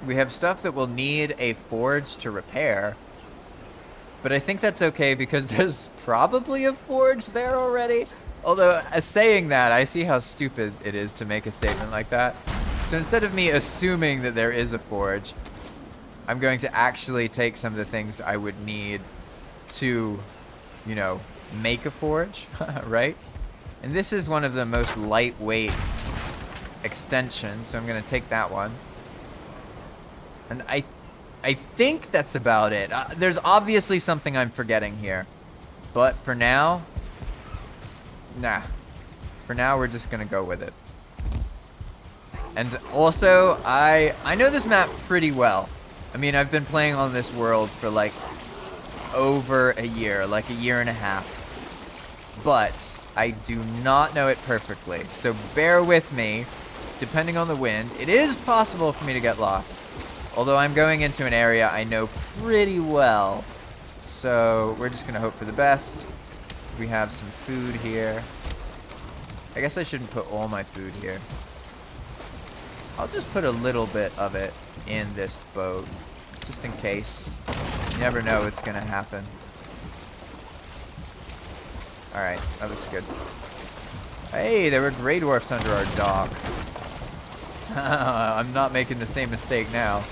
We have stuff that will need a forge to repair. But I think that's okay because there's probably a forge there already. Although, saying that, I see how stupid it is to make a statement like that. So instead of me assuming that there is a forge, I'm going to actually take some of the things I would need to, you know, make a forge, right? And this is one of the most lightweight extensions, so I'm going to take that one. And I think that's about it. There's obviously something I'm forgetting here. But for now, nah. For now, we're just going to go with it. And also, I know this map pretty well. I mean, I've been playing on this world for like over a year, like a year and a half. But I do not know it perfectly. So bear with me. Depending on the wind, it is possible for me to get lost. Although I'm going into an area I know pretty well. So we're just going to hope for the best. We have some food here. I guess I shouldn't put all my food here. I'll just put a little bit of it in this boat. Just in case. You never know what's going to happen. Alright, that looks good. Hey, there were Grey Dwarfs under our dock. I'm not making the same mistake now.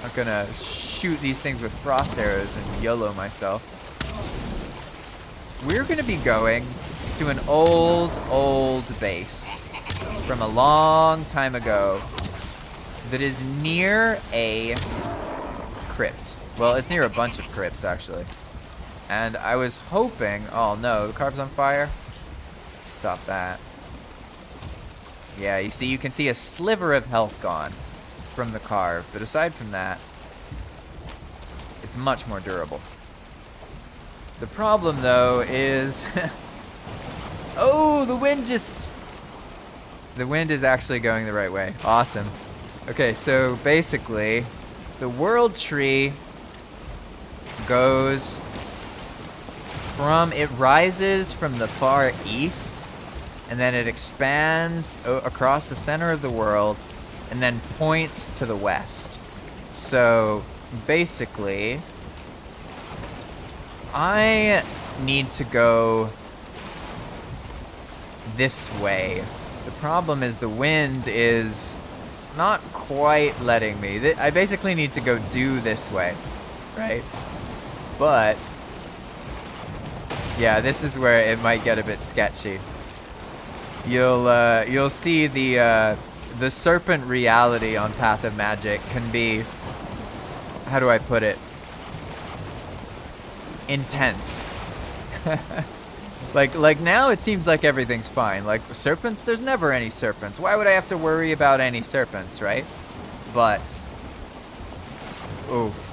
I'm gonna shoot these things with frost arrows and YOLO myself. We're gonna be going to an old base from a long time ago that is near a crypt. Well, it's near a bunch of crypts, actually. And I was hoping... Oh, no, the car's on fire? Stop that. Yeah, you see, you can see a sliver of health gone from the carve. But aside from that, it's much more durable. The problem, though, is... oh, the wind just... The wind is actually going the right way. Awesome. Okay, so basically, the world tree goes from... It rises from the far east, and then it expands across the center of the world, and then points to the west. So, basically, I need to go this way. The problem is the wind is not quite letting me. I basically need to go due this way, right? But, yeah, this is where it might get a bit sketchy. You'll see the serpent reality on Path of Magic can be how do I put it? Intense. Like now it seems like everything's fine. Like serpents, there's never any serpents. Why would I have to worry about any serpents, right? But, oof.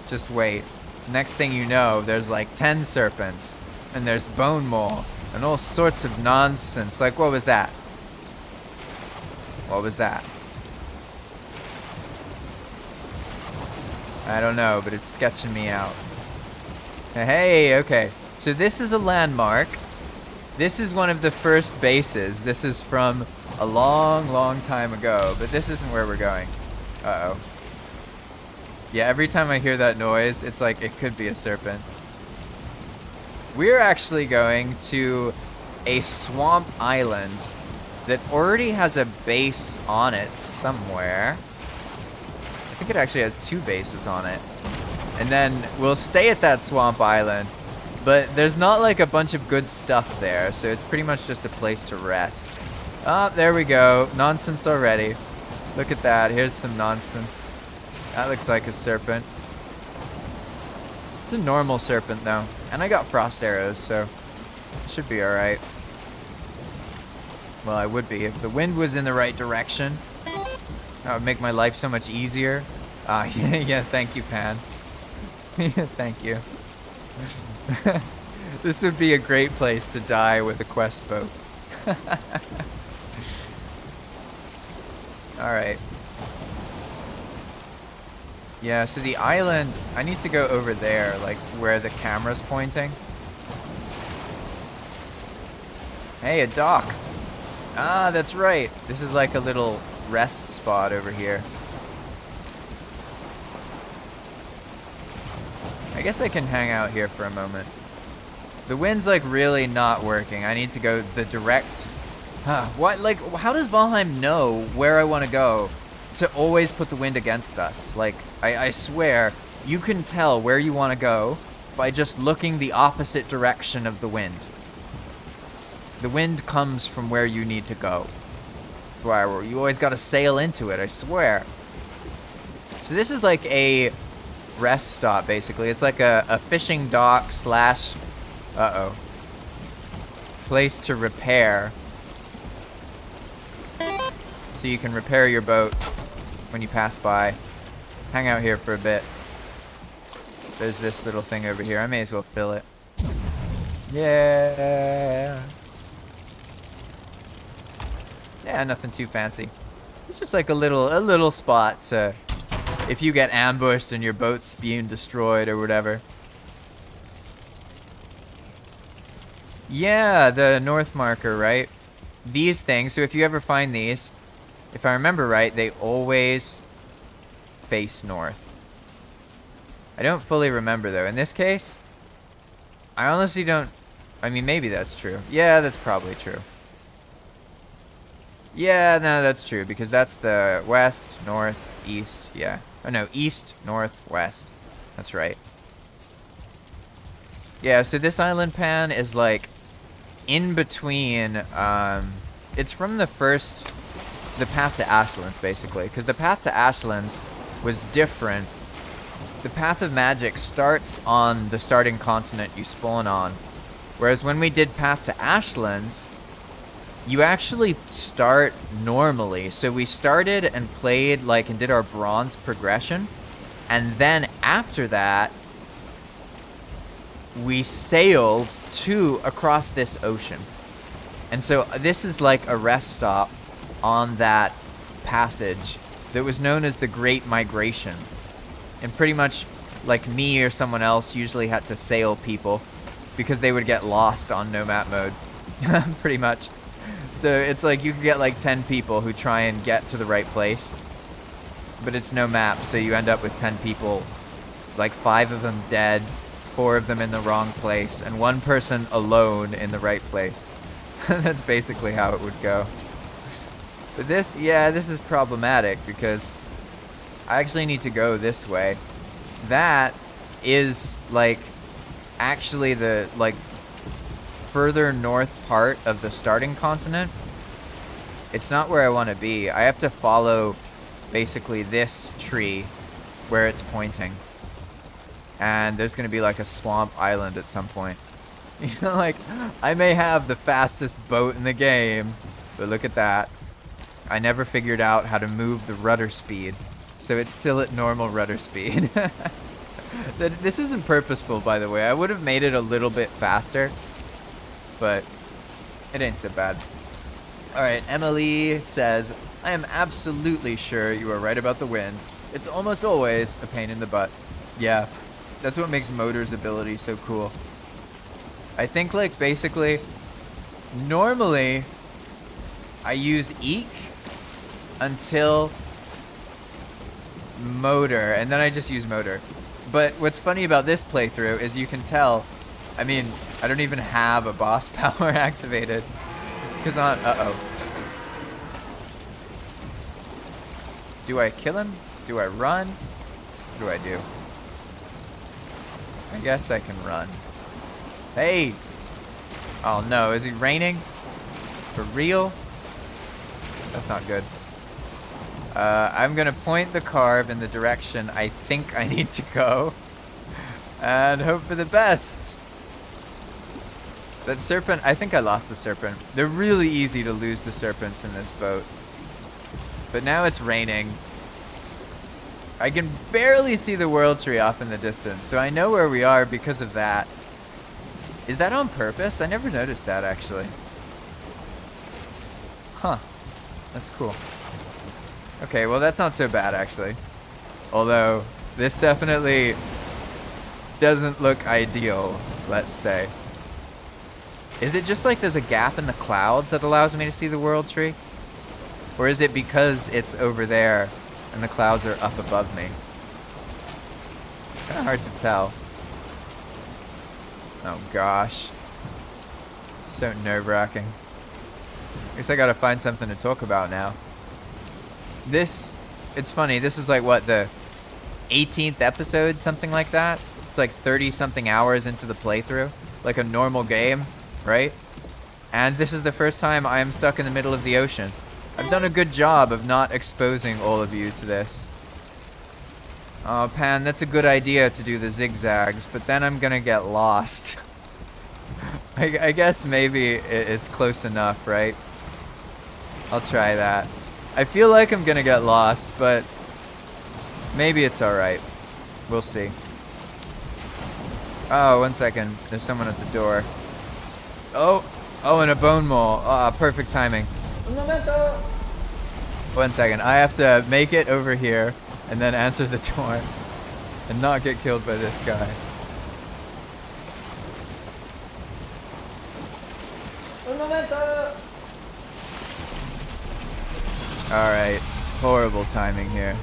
Just wait. Next thing you know, there's like 10 serpents, and there's bone mole, and all sorts of nonsense. Like, what was that? What was that? I don't know, but it's sketching me out. Hey, okay. So this is a landmark. This is one of the first bases. This is from a long, long time ago, but this isn't where we're going. Uh-oh. Yeah, every time I hear that noise, it's like it could be a serpent. We're actually going to a swamp island that already has a base on it somewhere. I think it actually has 2 bases on it. And then we'll stay at that swamp island, but there's not like a bunch of good stuff there, so it's pretty much just a place to rest. Oh, there we go. Nonsense already. Look at that. Here's some nonsense. That looks like a serpent. It's a normal serpent though. And I got frost arrows, so it should be alright. Well, I would be if the wind was in the right direction. That would make my life so much easier. Yeah, thank you, Pan. Thank you. This would be a great place to die with a quest boat. Alright. Yeah, so the island, I need to go over there, like where the camera's pointing. Hey, a dock. Ah, that's right. This is like a little rest spot over here. I guess I can hang out here for a moment. The wind's like really not working. I need to go the direct... What? Like, how does Valheim know where I want to go to always put the wind against us? Like, I swear, you can tell where you want to go by just looking the opposite direction of the wind. The wind comes from where you need to go. That's why you always got to sail into it, I swear. So this is like a rest stop, basically. It's like a fishing dock slash... Uh-oh. Place to repair. So you can repair your boat when you pass by. Hang out here for a bit. There's this little thing over here. I may as well fill it. Yeah. Yeah, nothing too fancy. It's just like a little spot to, if you get ambushed and your boat's being destroyed or whatever. Yeah, the north marker, right? These things, so if you ever find these, if I remember right, they always face north. I don't fully remember though. In this case, I honestly don't, I mean, maybe that's true. Yeah, that's probably true. Yeah, no, that's true, because that's the west, north, east, yeah. Oh no, east, north, west. That's right. Yeah, so this island pan is like in between, it's from the path to Ashlands, basically, because the path to Ashlands was different. The path of magic starts on the starting continent you spawn on, whereas when we did path to Ashlands, you actually start normally. So we started and played like and did our bronze progression, and then after that we sailed across this ocean. And so this is like a rest stop on that passage that was known as the Great Migration. And pretty much like me or someone else usually had to sail people because they would get lost on no map mode. Pretty much. So it's like you can get like 10 people who try and get to the right place, but it's no map, so you end up with 10 people, like 5 of them dead, 4 of them in the wrong place, and 1 person alone in the right place. That's basically how it would go. But this, yeah, this is problematic because I actually need to go this way. That is like actually the like further north part of the starting continent. It's not where I want to be. I have to follow basically this tree where it's pointing. And there's going to be like a swamp island at some point. You know, like, I may have the fastest boat in the game, but look at that. I never figured out how to move the rudder speed, so it's still at normal rudder speed. This isn't purposeful, by the way. I would have made it a little bit faster, but it ain't so bad. Alright, Emily says, I am absolutely sure you are right about the wind. It's almost always a pain in the butt. Yeah, that's what makes Motor's ability so cool. I think, like, basically, normally, I use Eek until Motor, and then I just use Motor. But what's funny about this playthrough is you can tell, I mean, I don't even have a boss power activated. Because uh-oh. Do I kill him? Do I run? What do I do? I guess I can run. Hey! Oh no, is it raining? For real? That's not good. I'm gonna point the carve in the direction I think I need to go. And hope for the best. That serpent, I think I lost the serpent. They're really easy to lose the serpents in this boat. But now it's raining. I can barely see the world tree off in the distance, so I know where we are because of that. Is that on purpose? I never noticed that, actually. Huh. That's cool. Okay, well, that's not so bad, actually. Although, this definitely doesn't look ideal, let's say. Is it just like there's a gap in the clouds that allows me to see the world tree? Or is it because it's over there and the clouds are up above me? Kind of hard to tell. Oh gosh. So nerve-wracking. Guess I gotta find something to talk about now. This, it's funny, this is like what, the 18th episode, something like that? It's like 30-something hours into the playthrough. Like a normal game, right? And this is the first time I am stuck in the middle of the ocean. I've done a good job of not exposing all of you to this. Oh, Pan, that's a good idea to do the zigzags, but then I'm gonna get lost. I guess maybe it's close enough, right? I'll try that. I feel like I'm gonna get lost, but maybe it's alright. We'll see. Oh, 1 second. There's someone at the door. Oh, and a bone mole. Ah, perfect timing. 1 second. I have to make it over here and then answer the door and not get killed by this guy. Alright, horrible timing here.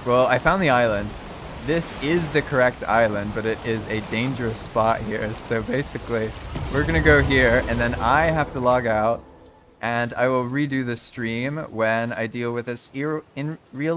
Well, I found the island. This is the correct island, but it is a dangerous spot here. So basically, we're gonna go here, and then I have to log out, and I will redo the stream when I deal with this in real